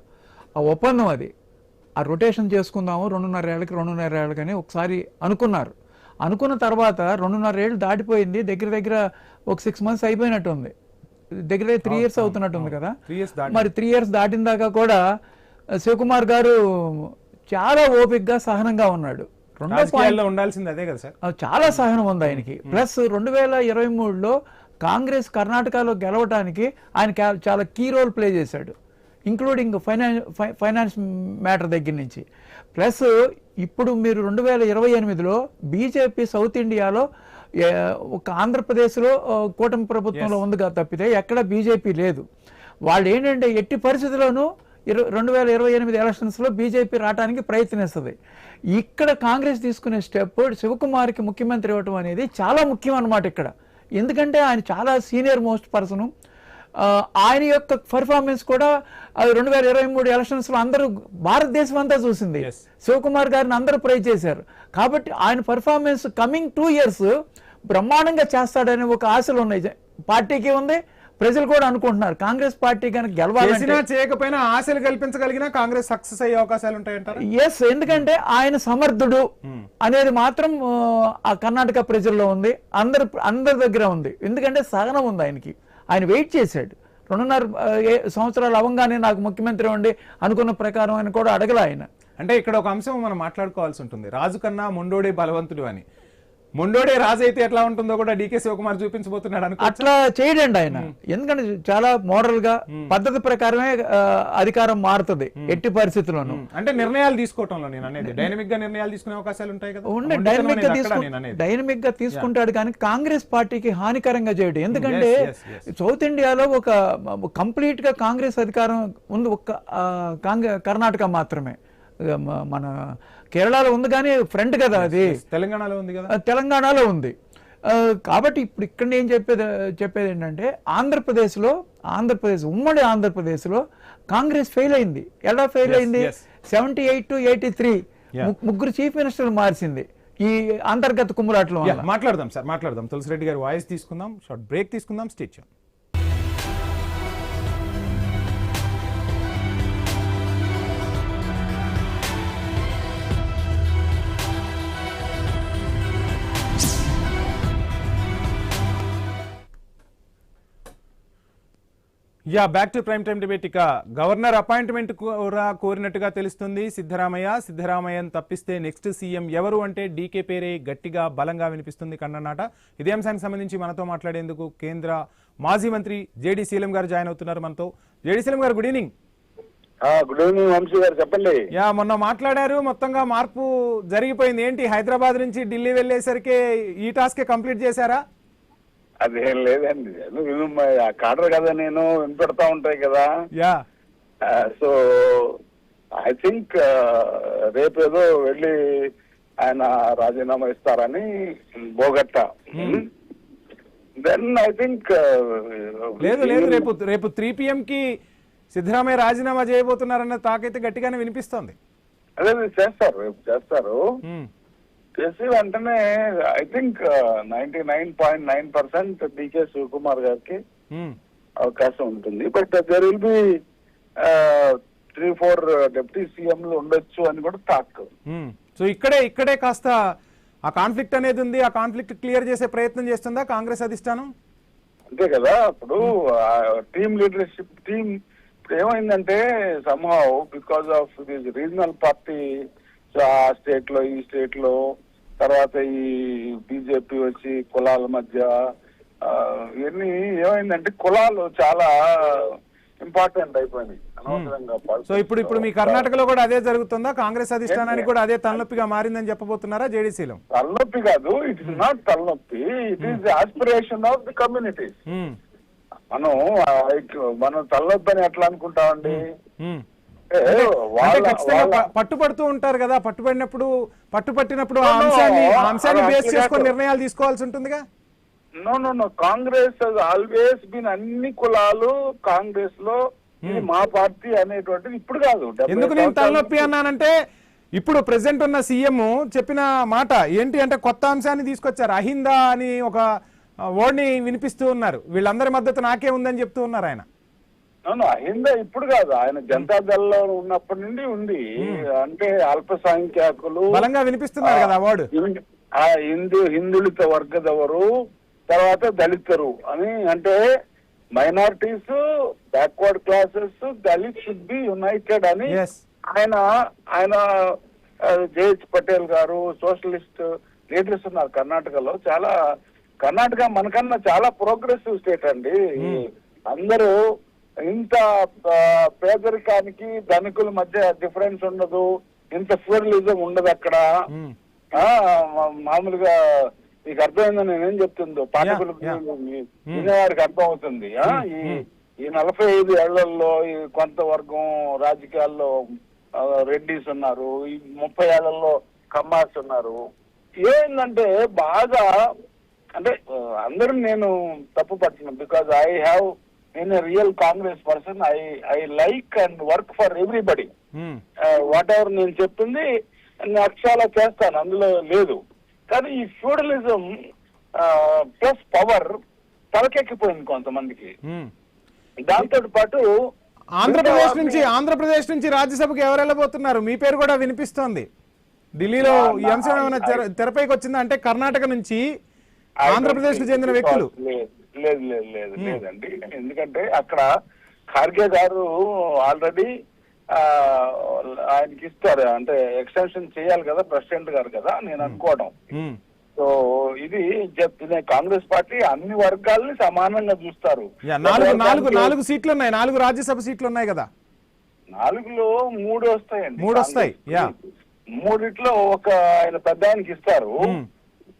ఆ ఒప్పందం అది, ఆ రొటేషన్ చేసుకుందాము 2.5 ఏళ్ళకి అని ఒకసారి అనుకున్నారు. అనుకున్న తర్వాత 2.5 ఏళ్ళు దాటిపోయింది, దగ్గర ఒక 6 months అయిపోయినట్టు ఉంది, దగ్గర 3 years అవుతున్నట్టుంది కదా. మరి 3 years దాటిన దాకా కూడా శివకుమార్ గారు చాలా ఓపికగా సహనంగా ఉన్నాడు. ఉండాల్సింది అదే కదా సార్, చాలా సహనం ఉంది ఆయనకి. ప్లస్ 2023లో కాంగ్రెస్ కర్ణాటకలో గెలవడానికి ఆయన చాలా కీ రోల్ ప్లే చేశాడు, ఇంక్లూడింగ్ ఫైనాన్స్ మ్యాటర్ దగ్గర నుంచి. ప్లస్ ఇప్పుడు మీరు 2028లో బీజేపీ సౌత్ ఇండియాలో ఒక ఆంధ్రప్రదేశ్లో కూటమి ప్రభుత్వంలో ఉందిగా తప్పితే ఎక్కడ బీజేపీ లేదు. వాళ్ళు ఏంటంటే ఎట్టి పరిస్థితుల్లోనూ 2028 ఎలక్షన్స్లో బీజేపీ రావడానికి ప్రయత్నిస్తుంది. ఇక్కడ కాంగ్రెస్ తీసుకునే స్టెప్ శివకుమార్కి ముఖ్యమంత్రి ఇవ్వటం అనేది చాలా ముఖ్యం అన్నమాట ఇక్కడ. ఎందుకంటే ఆయన చాలా సీనియర్ మోస్ట్ పర్సను. ఆయన యొక్క పర్ఫార్మెన్స్ కూడా 2023 ఎలక్షన్స్లో అందరూ భారతదేశం అంతా చూసింది. శివకుమార్ గారిని అందరూ ప్రైజ్ చేశారు. కాబట్టి ఆయన పర్ఫార్మెన్స్ కమింగ్ 2 years బ్రహ్మాండంగా చేస్తాడనే ఒక ఆశలు ఉన్నాయి, పార్టీకి ఉంది, ప్రజలు కూడా అనుకుంటున్నారు. కాంగ్రెస్ పార్టీ కనుక గెలవాలన్నా చేయకపోయినా ఆశలు కల్పించగలిగినా కాంగ్రెస్ సక్సెస్ అయ్యే అవకాశాలు ఉంటాయంటారు. ఎస్, ఎందుకంటే ఆయన సమర్థుడు అనేది మాత్రం ఆ కర్ణాటక ప్రజల్లో ఉంది, అందరి దగ్గర ఉంది. ఎందుకంటే సహనం ఉంది ఆయనకి. ఆయన వెయిట్ చేశాడు 2.5 సంవత్సరాలు అవంగానే నాకు ముఖ్యమంత్రి ఉండి అనుకున్న ప్రకారం ఆయన కూడా అడగల ఆయన. అంటే ఇక్కడ ఒక అంశం మనం మాట్లాడుకోవాల్సి ఉంటుంది, రాజు కన్నా మొండోడే బలవంతుడు అని. మొండోడే రాజు అయితే ఎట్లా ఉంటుందో కూడా డీకే శివకుమార్ చూపించబోతున్నాడు అనుకో. అట్లా చేయడండి ఆయన, ఎందుకంటే చాలా మోడల్ గా పద్ధతి ప్రకారమే అధికారం మారుతుంది ఎట్టి పరిస్థితుల్లోనూ. అంటే నిర్ణయాలు తీసుకోవటంలో నేను అనేది డైనమిక్ గా నిర్ణయాలు తీసుకునే అవకాశాలు ఉంటాయి కదా. డైనమిక్ గా తీసుకుంటాడు కానీ కాంగ్రెస్ పార్టీకి హానికరంగా చేయడు. ఎందుకంటే సౌత్ ఇండియాలో ఒక కంప్లీట్ గా కాంగ్రెస్ అధికారం ఉంది, ఒక కర్ణాటక మాత్రమే. మన కేరళలో ఉంది కానీ ఫ్రంట్ కదా అది, తెలంగాణలో ఉంది కదా, తెలంగాణలో ఉంది. కాబట్టి ఇప్పుడు ఇక్కడ నేను చెప్పేది ఏంటంటే ఉమ్మడి ఆంధ్రప్రదేశ్లో కాంగ్రెస్ ఫెయిల్ అయింది. ఎలా ఫెయిల్ అయింది? 78 to 83 ముగ్గురు చీఫ్ మినిస్టర్లు మార్చింది ఈ అంతర్గత కుమ్ములాట్లో. మాట్లాడదాం సార్, మాట్లాడదాం. తులసిరెడ్డి గారి వాయిస్ తీసుకుందాం, షార్ట్ బ్రేక్ తీసుకుందాం, స్టే చేయండి. Yeah back to prime time debate. ఇక గవర్నర్ అపాయింట్మెంట్ కోరినట్టుగా తెలుస్తుంది సిద్ధరామయ్యను తప్పిస్తే నెక్స్ట్ సీఎం ఎవరు అంటే డీకే పేరే గట్టిగా బలంగా వినిపిస్తుంది కన్ననాట. ఇదే అంశానికి సంబంధించి మనతో మాట్లాడేందుకు కేంద్ర మాజీ మంత్రి జేడీ శీలం గారు జాయిన్ అవుతున్నారు మనతో. JD Seelam garu, good evening. Good evening Vamshi garu, చెప్పండి. యా, మొన్న మాట్లాడారు, మొత్తంగా మార్పు జరిగిపోయింది. ఏంటి, హైదరాబాద్ నుంచి ఢిల్లీ వెళ్ళేసరికి ఈ టాస్కే కంప్లీట్ చేశారా? అదేం లేదండి, కాడరు కదా, నేను వినపెడతా ఉంటాయి కదా. యా, సో ఐ థింక్ రేపేదో వెళ్ళి ఆయన రాజీనామా ఇస్తారని బోగట్ట. దెన్ ఐ థింక్ లేదు రేపు 3 PM కి సిద్ధరామయ్య రాజీనామా చేయబోతున్నారన్న తాకైతే గట్టిగానే వినిపిస్తోంది. అదే చేస్తారు, రేపు చేస్తారు. చేసి వెంటనే ఐ థింక్ 99.9% డికే శివకుమార్ గారికి అవకాశం ఉంటుంది. But there will be 3-4 deputy సీఎంలు ఉండొచ్చు అని కూడా టాక్. సో ఇక్కడే కాస్త ఆ కాన్ఫ్లిక్ట్ అనేది ఉంది. ఆ కాన్ఫ్లిక్ట్ క్లియర్ చేసే ప్రయత్నం చేస్తుందా కాంగ్రెస్ అధిష్టానం? అంతే కదా. ఇప్పుడు టీమ్ లీడర్షిప్ టీమ్ ఏమైందంటే somehow because of this regional party, ఆ స్టేట్ లో ఈ స్టేట్ లో, తర్వాత ఈ బీజేపీ వచ్చి కులాల మధ్య ఇవన్నీ ఏమైందంటే కులాలు చాలా ఇంపార్టెంట్ అయిపోయినాయి అనవసరంగా. సో ఇప్పుడు మీ కర్ణాటకలో కూడా అదే జరుగుతుందా? కాంగ్రెస్ అధిష్టానానికి కూడా అదే తలనొప్పిగా మారిందని చెప్పబోతున్నారా జేడీసీలో? తలనొప్పి కాదు, ఇట్ ఇస్ నాట్ తలనొప్పి, it is the aspiration of the communities. మనం తలనొప్పి అని ఎట్లా అనుకుంటామండి? పట్టుబడుతూ ఉంటారు కదా, పట్టుపట్టినప్పుడు ఆ అంశాన్ని బేస్ చేసుకొని నిర్ణయాలు తీసుకోవాల్సి ఉంటుందిగా. నో కాంగ్రెస్ ఆల్వేస్ బీన్ అన్ని కులాలు కాంగ్రెస్ లో ఇది మా పార్టీ అనేటువంటిది ఇప్పుడు కాదు. ఎందుకు నేను తలనొప్పి అన్నానంటే ఇప్పుడు ప్రెసెంట్ ఉన్న సీఎం చెప్పిన మాట ఏంటి అంటే కొత్త అంశాన్ని తీసుకొచ్చారు. అహిందా అని ఒక వర్డ్ ని వినిపిస్తూ ఉన్నారు. వీళ్ళందరి మద్దతు నాకే ఉందని చెప్తూ ఉన్నారు ఆయన. అహిందా ఇప్పుడు కాదు, ఆయన జనతాదళలో ఉన్నప్పటి నుండి ఉంది. అంటే అల్పసంఖ్యాకులు బలంగా వినిపిస్తున్నారు కదా వర్డ్. హిందుళిత వర్గదవరు, తర్వాత దళితులు అని, అంటే minorities, backward classes, Dalit should be United అని ఆయన జేహెచ్ పటేల్ గారు, సోషలిస్ట్ లీడర్స్ ఉన్నారు కర్ణాటకలో. చాలా కర్ణాటక మనకన్నా చాలా ప్రోగ్రెసివ్ స్టేట్ అండి. అందరూ ఇంత పేదరికానికి ధనికుల మధ్య డిఫరెన్స్ ఉండదు, ఇంత ప్లూరలిజం ఉండదు అక్కడ. మామూలుగా మీకు అర్థమైందని నేనేం చెప్తుందో పాఠకులకు వినేవారికి అర్థం అవుతుంది. ఈ 45 ఏళ్లలో కొంత వర్గం రాజకీయాల్లో రెడ్డిస్ ఉన్నారు, ఈ 30 ఏళ్లలో కమ్మాస్ ఉన్నారు. ఏంటంటే బాగా అంటే అందరూ నేను తప్పు పడుతున్నాను. బికాజ్ ఐ హ్యావ్ నేను real Congress person. I like and work for everybody. What ever నేను చెప్తుంది నేను అక్షరాలా చేస్తాను, అందులో లేదు. కానీ ఈ ఫ్యూడలిజం ప్లస్ పవర్ తలకెక్కిపోయింది కొంతమందికి. దాంతో పాటు ఆంధ్రప్రదేశ్ నుంచి రాజ్యసభకు ఎవరు వెళ్ళబోతున్నారు? మీ పేరు కూడా వినిపిస్తోంది. ఢిల్లీలో ఈ అంశం ఏమైనా తెరపైకి వచ్చిందా? అంటే కర్ణాటక నుంచి ఆంధ్రప్రదేశ్ కు చెందిన వ్యక్తులు. లేదండి, ఎందుకంటే అక్కడ ఖార్గే గారు ఆల్రెడీ ఆయనకి ఇస్తారు, అంటే ఎక్స్టెన్షన్ చేయాలి కదా ప్రెసిడెంట్ గారు కదా నేను అనుకోవడం. సో ఇది కాంగ్రెస్ పార్టీ అన్ని వర్గాల్ని సమానంగా చూస్తారు. 4 సీట్లు ఉన్నాయి, 4 రాజ్యసభ సీట్లు ఉన్నాయి కదా. 4లో 3 వస్తాయండి. 3 వస్తాయి. 3 ఒక ఆయన పెద్ద ఆయనకి ఇస్తారు,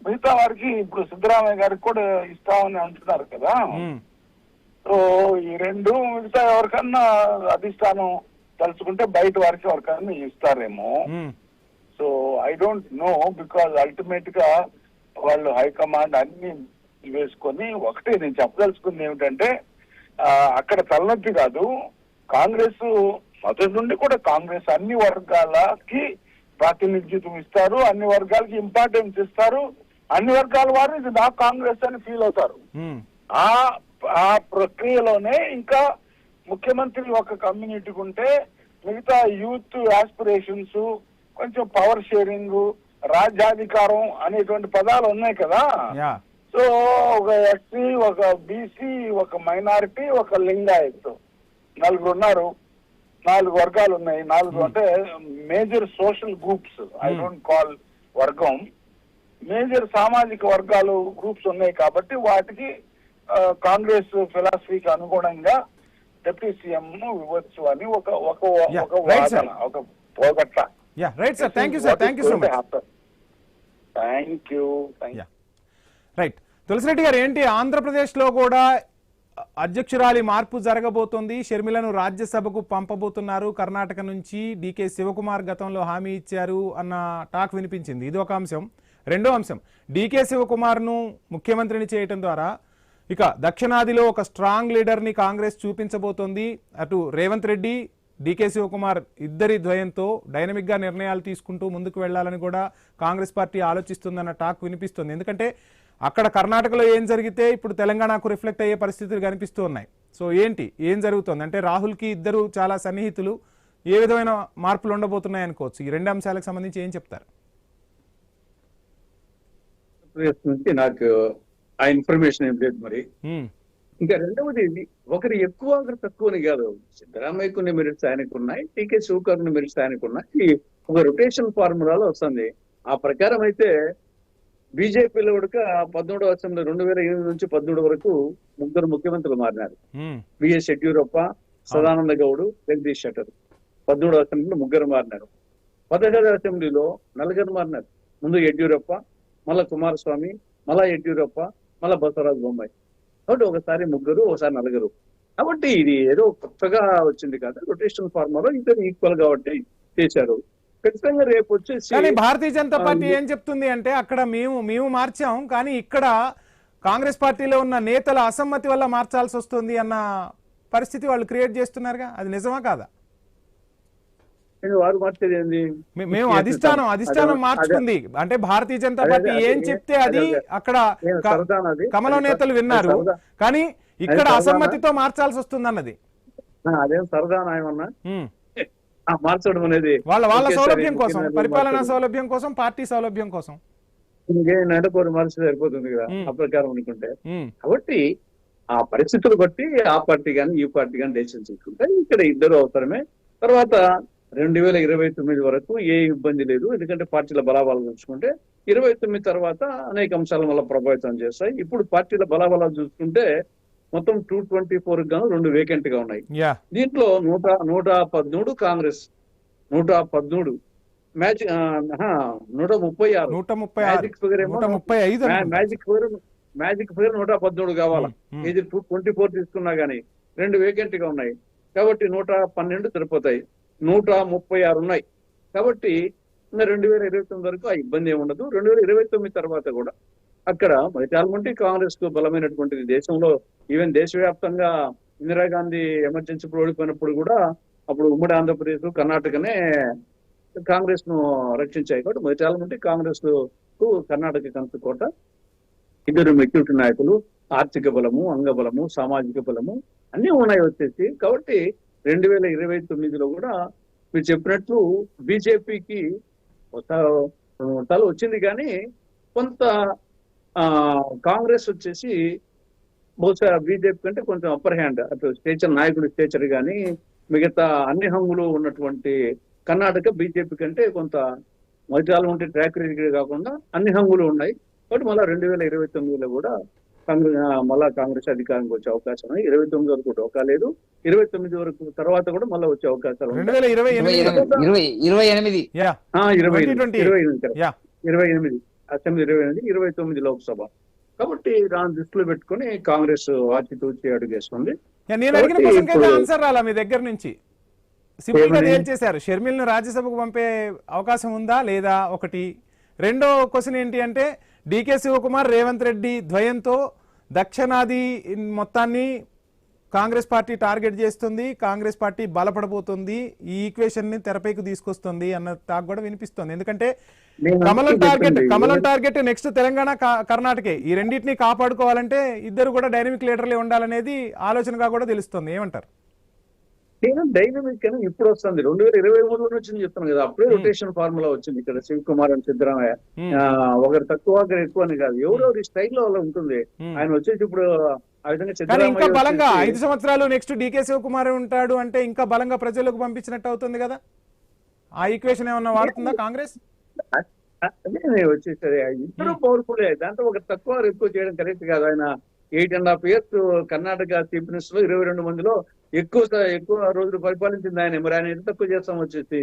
మిగతా వారికి ఇప్పుడు సిద్ధరామయ్య గారికి కూడా ఇస్తామని అంటున్నారు కదా. సో ఈ 2 మిగతా ఎవరికన్నా అధిష్టానం తలుచుకుంటే బయట వారికి ఎవరికన్నా ఇస్తారేమో. So I don't know, because ultimate గా వాళ్ళు హైకమాండ్ అన్ని వేసుకొని ఒకటే నేను చెప్పదలుచుకుంది ఏమిటంటే అక్కడ తలనొప్పి కాదు, కాంగ్రెస్ మొదటి నుండి కూడా కాంగ్రెస్ అన్ని వర్గాలకి ప్రాతినిధ్యం ఇస్తారు, అన్ని వర్గాలకి ఇంపార్టెన్స్ ఇస్తారు, అన్ని వర్గాల వారు ఇది నా కాంగ్రెస్ అని ఫీల్ అవుతారు. ఆ ప్రక్రియలోనే ఇంకా ముఖ్యమంత్రి ఒక కమ్యూనిటీకి ఉంటే మిగతా యూత్ ఆస్పిరేషన్స్, కొంచెం పవర్ షేరింగ్, రాజ్యాధికారం అనేటువంటి పదాలు ఉన్నాయి కదా. సో ఒక ఎస్సీ, ఒక బీసీ, ఒక మైనారిటీ, ఒక లింగాయత్, 4 ఉన్నారు. 4 వర్గాలు ఉన్నాయి. 4 అంటే major social groups. I don't call వర్గం, మేజర్ సామాజిక వర్గాలు గ్రూప్స్ ఉన్నాయి. కాబట్టి వాటికి కాంగ్రెస్ ఫిలాసఫీకి అనుగుణంగా డిప్యూటీ సీఎం ఇవ్వచ్చు అని ఒక వాదన, ఒక పోగట్ట. Right sir, thank you sir, thank you so much. Thank you. Right, Tulasireddy గారు, ఏంటి ఆంధ్రప్రదేశ్లో కూడా అధ్యక్షురాలి మార్పు జరగబోతోంది, షర్మిలను రాజ్యసభకు పంపబోతున్నారు కర్ణాటక నుంచి, డీకే శివకుమార్ గతంలో హామీ ఇచ్చారు అన్న టాక్ వినిపించింది. ఇది ఒక అంశం. రెండో అంశం, డీకే శివకుమార్ను ముఖ్యమంత్రిని చేయటం ద్వారా ఇక దక్షిణాదిలో ఒక స్ట్రాంగ్ లీడర్ని కాంగ్రెస్ చూపించబోతోంది. అటు రేవంత్ రెడ్డి, డీకే శివకుమార్ ఇద్దరి ద్వయంతో డైనమిక్గా నిర్ణయాలు తీసుకుంటూ ముందుకు వెళ్లాలని కూడా కాంగ్రెస్ పార్టీ ఆలోచిస్తుందన్న టాక్ వినిపిస్తుంది. ఎందుకంటే అక్కడ కర్ణాటకలో ఏం జరిగితే ఇప్పుడు తెలంగాణకు రిఫ్లెక్ట్ అయ్యే పరిస్థితులు కనిపిస్తూ ఉన్నాయి. సో ఏం జరుగుతుంది అంటే రాహుల్కి ఇద్దరు చాలా సన్నిహితులు, ఏ విధమైన మార్పులు ఉండబోతున్నాయి అనుకోవచ్చు. ఈ 2 అంశాలకు సంబంధించి ఏం చెప్తారు? నుంచి నాకు ఆ ఇన్ఫర్మేషన్ ఏం లేదు మరి. ఇంకా రెండవది, ఒకరు ఎక్కువ ఒకరు తక్కువని కాదు. సిద్ధరామయ్య కొన్ని మెరిట్స్ ఆయనకు ఉన్నాయి, టీకే శివకుమార్ మెరిట్స్ ఆయనకు ఉన్నాయి. ఒక రొటేషన్ ఫార్ములాలో వస్తుంది. ఆ ప్రకారం అయితే బీజేపీలో ఉడక 17వ అసెంబ్లీ 2008 నుంచి 2013 వరకు 3 ముఖ్యమంత్రులు మారినారు. బిఎస్ యడ్యూరప్ప, సదానంద గౌడ్, జగదీష్ షెట్టర్. 17వ అసెంబ్లీలో 3 మారినారు. 17వ అసెంబ్లీలో 4 మారినారు. ముందు యడ్యూరప్ప, మళ్ళా కుమారస్వామి, మళ్ళా యడ్యూరప్ప, మళ్ళా బసవరాజు బొమ్మాయి. కాబట్టి ఒకసారి 3, ఒకసారి 4. కాబట్టి ఇది ఏదో కొత్తగా వచ్చింది కాదు, రొటేషన్ ఫార్ములా ఇద్దరు ఈక్వల్ కాబట్టి చేశారు. ఖచ్చితంగా రేపు వచ్చేసి కానీ భారతీయ జనతా పార్టీ ఏం చెప్తుంది అంటే అక్కడ మేము మార్చాం, కానీ ఇక్కడ కాంగ్రెస్ పార్టీలో ఉన్న నేతల అసమ్మతి వల్ల మార్చాల్సి వస్తుంది అన్న పరిస్థితి వాళ్ళు క్రియేట్ చేస్తున్నారుగా. అది నిజమా కాదా? వారు మార్చేది ఏంది? మేము అధిష్టానం మార్చుకుంది అంటే భారతీయ జనతా పార్టీ ఏం చెప్తే అది అక్కడ కమలం నేతలు విన్నారు, కానీ ఇక్కడ అసమ్మతితో మార్చాల్సి వస్తుంది అన్నది. అదేం సరదా ఏమన్నా మార్చడం అనేది వాళ్ళ సౌలభ్యం కోసం, పరిపాలనా సౌలభ్యం కోసం, పార్టీ సౌలభ్యం కోసం కోరి మార్చి సరిపోతుంది కదా ఆ ప్రకారం అనుకుంటే. కాబట్టి ఆ పరిస్థితులు బట్టి ఆ పార్టీ కానీ ఈ పార్టీ కానీ డెసిషన్ తీసుకుంటే ఇక్కడ ఇద్దరు అవసరమే. తర్వాత 2029 వరకు ఏ ఇబ్బంది లేదు, ఎందుకంటే పార్టీల బలాబలాలు చూసుకుంటే 29 తర్వాత అనేక అంశాల వల్ల ప్రభావితం చేస్తాయి. ఇప్పుడు పార్టీల బలాబలాలు చూసుకుంటే మొత్తం 224 గాను 2 వేకెంట్ గా ఉన్నాయి. దీంట్లో 113 కాంగ్రెస్, 113 మ్యాజిక్ 136 మ్యాజిక్ ఫిగర్ 113 కావాలా. ఇది 224 తీసుకున్నా గానీ 2 వేకెంట్ గా ఉన్నాయి కాబట్టి 112 సరిపోతాయి. 136 ఉన్నాయి కాబట్టి ఇంకా 2029 వరకు ఆ ఇబ్బంది ఏమి ఉండదు. 2029 తర్వాత కూడా అక్కడ మైతాల్మంటి కాంగ్రెస్ కు బలమైనటువంటిది. దేశంలో ఈవెన్ దేశవ్యాప్తంగా ఇందిరాగాంధీ ఎమర్జెన్సీ ఓడిపోయినప్పుడు కూడా అప్పుడు ఉమ్మడి ఆంధ్రప్రదేశ్, కర్ణాటకనే కాంగ్రెస్ ను రక్షించాయి. కాబట్టి మైతాల్మంటి కాంగ్రెస్ కు కర్ణాటక కంచుకోట. ఇద్దరు మెచ్యూరిటీ నాయకులు, ఆర్థిక బలము, అంగబలము, సామాజిక బలము అన్ని ఉన్నాయి వచ్చేసి. కాబట్టి 2029లో కూడా మీరు చెప్పినట్లు బీజేపీకి తల వచ్చింది, కానీ కొంత కాంగ్రెస్ వచ్చేసి బహుశా బీజేపీ కంటే కొంచెం అప్పర్ హ్యాండ్. అటు స్టేచర్, నాయకుడి స్టేచర్ కానీ మిగతా అన్ని హంగులు ఉన్నటువంటి కర్ణాటక బీజేపీ కంటే కొంత మధ్యాలు ఉంటే ట్రాక్ రికార్డ్ కాకుండా అన్ని హంగులు ఉన్నాయి. కాబట్టి మళ్ళీ 2029లో కూడా మళ్ళా కాంగ్రెస్ అధికారంకి వచ్చే అవకాశం ఉంది. 29 వరకు డోకా లేదు, 29 వరకు తర్వాత కూడా మళ్ళీ వచ్చే అవకాశాలు ఉన్నాయి. 28 అసెంబ్లీ, 29 లోక్సభ. కాబట్టి దాన్ని దృష్టిలో పెట్టుకుని కాంగ్రెస్ ఆచితూచి అడుగేస్తుంది. నేను అడిగిన క్వశ్చన్కి ఆన్సర్ రాలా మీ దగ్గర నుంచి. సింపుల్ గా తేల్చేశారు, షర్మిల్ని రాజ్యసభకు పంపే అవకాశం ఉందా లేదా ఒకటి. రెండో క్వశ్చన్ ఏంటి అంటే డీకే శివకుమార్, రేవంత్ రెడ్డి ద్వయంతో దక్షిణాది మొత్తాన్ని కాంగ్రెస్ పార్టీ టార్గెట్ చేస్తుంది, కాంగ్రెస్ పార్టీ బలపడబోతుంది, ఈ ఈక్వేషన్ ని తెరపైకి తీసుకొస్తుంది అన్న టాక్ కూడా వినిపిస్తుంది. ఎందుకంటే కమలం టార్గెట్ నెక్స్ట్ తెలంగాణ, కర్ణాటకే. ఈ రెండింటిని కాపాడుకోవాలంటే ఇద్దరు కూడా డైనమిక్ లీడర్లే ఉండాలనేది ఆలోచనగా కూడా తెలుస్తుంది. ఏమంటారు? నేను డైనమిక్ అని ఇప్పుడు వస్తుంది 2023లో వచ్చింది చెప్తాను కదా, అప్పుడే రొటేషన్ ఫార్ములా వచ్చింది ఇక్కడ శివకుమార్ అని సిద్ధరామయ్య. ఒకరు తక్కువ ఒకరు ఎక్కువ అని కాదు, ఎవరెవరి స్టైల్లో అలా ఉంటుంది. ఆయన వచ్చేసి ఇప్పుడు ఆ విధంగా కానీ ఇంకా బలంగా సిద్ధరామయ్య 5 సంవత్సరాలు నెక్స్ట్ డీకే శివకుమార్ ఉంటాడు అంటే ఇంకా బలంగా ప్రజలకు పంపించినట్టు అవుతుంది కదా. ఆ ఈక్వేషన్ ఏమన్నా వాడుతుందా కాంగ్రెస్? అదే వచ్చేసరి ఇద్దరు పవర్ఫుల్. దాంట్లో ఒక తక్కువ ఎక్కువ చేయడం కరెక్ట్ కాదు. ఆయన 8.5 years కర్ణాటక చీఫ్ మినిస్టర్ 22 మందిలో ఎక్కువ రోజులు పరిపాలించింది ఆయన. మరి ఆయన ఎంత తక్కువ చేస్తాం వచ్చేసి.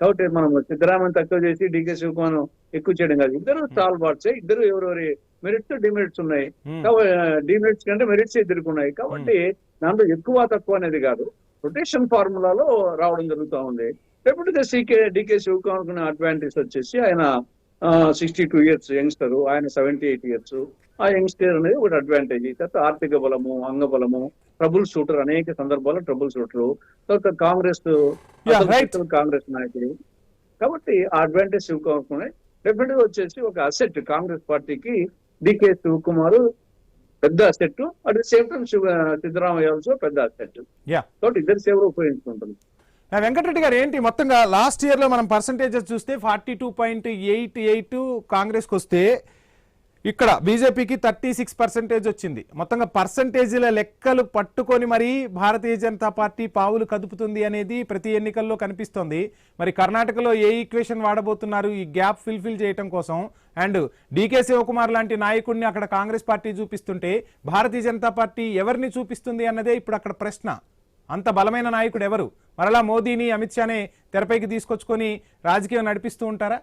కాబట్టి మనం సిద్ధరామయ్య తక్కువ చేసి డీకే శివకుమార్ ఎక్కువ చేయడం కాదు. ఇద్దరు స్టాల్ బాట్సే, ఇద్దరు ఎవరెవరి మెరిట్స్ డిమెరిట్స్ ఉన్నాయి. డిమెరిట్స్ కంటే మెరిట్స్ ఎదుర్కొన్నాయి. కాబట్టి దాంట్లో ఎక్కువ తక్కువ అనేది కాదు, రొటేషన్ ఫార్ములాలో రావడం జరుగుతూ ఉంది. డెప్యూటీగా డీకే శివకుమార్ అడ్వాంటేజ్ వచ్చేసి ఆయన 62 years యంగ్స్టర్, ఆయన 78 years. ఆ యంగ్స్టర్ అనేది ఒక అడ్వాంటేజ్. తర్వాత ఆర్థిక బలము, అంగబలము, ట్రబుల్ షూటర్, అనేక సందర్భాల్లో ట్రబుల్ షూటర్. తర్వాత కాంగ్రెస్ నాయకుడు. కాబట్టి ఆ అడ్వాంటేజ్ శివకుమార్ డెఫినెట్ గా వచ్చేసి ఒక అసెట్ కాంగ్రెస్ పార్టీకి. డీకే శివకుమార్ పెద్ద asset, at the same time Siddaramaiah also పెద్ద అసెట్. కాబట్టి ఇద్దరు సేవలు ఉపయోగించుకుంటుంది. వెంకటరెడ్డి గారు, ఏంటి మొత్తంగా లాస్ట్ ఇయర్ లో మనం పర్సంటేజెస్ చూస్తే 42.88 కాంగ్రెస్కి వస్తే ఇక్కడ బీజేపీకి 36% వచ్చింది. మొత్తంగా పర్సంటేజీల లెక్కలు పట్టుకొని మరి భారతీయ జనతా పార్టీ పావులు కదుపుతుంది అనేది ప్రతి ఎన్నికల్లో కనిపిస్తోంది. మరి కర్ణాటకలో ఏ ఈక్వేషన్ వాడబోతున్నారు ఈ గ్యాప్ ఫిల్ చేయడం కోసం? అండ్ డీకే శివకుమార్ లాంటి నాయకుడిని అక్కడ కాంగ్రెస్ పార్టీ చూపిస్తుంటే భారతీయ జనతా పార్టీ ఎవరిని చూపిస్తుంది అన్నదే ఇప్పుడు అక్కడ ప్రశ్న. అంత బలమైన నాయకుడు ఎవరు? మరలా మోదీని, అమిత్ షానే తెరపైకి తీసుకొచ్చుకొని రాజకీయం నడిపిస్తూ ఉంటారా?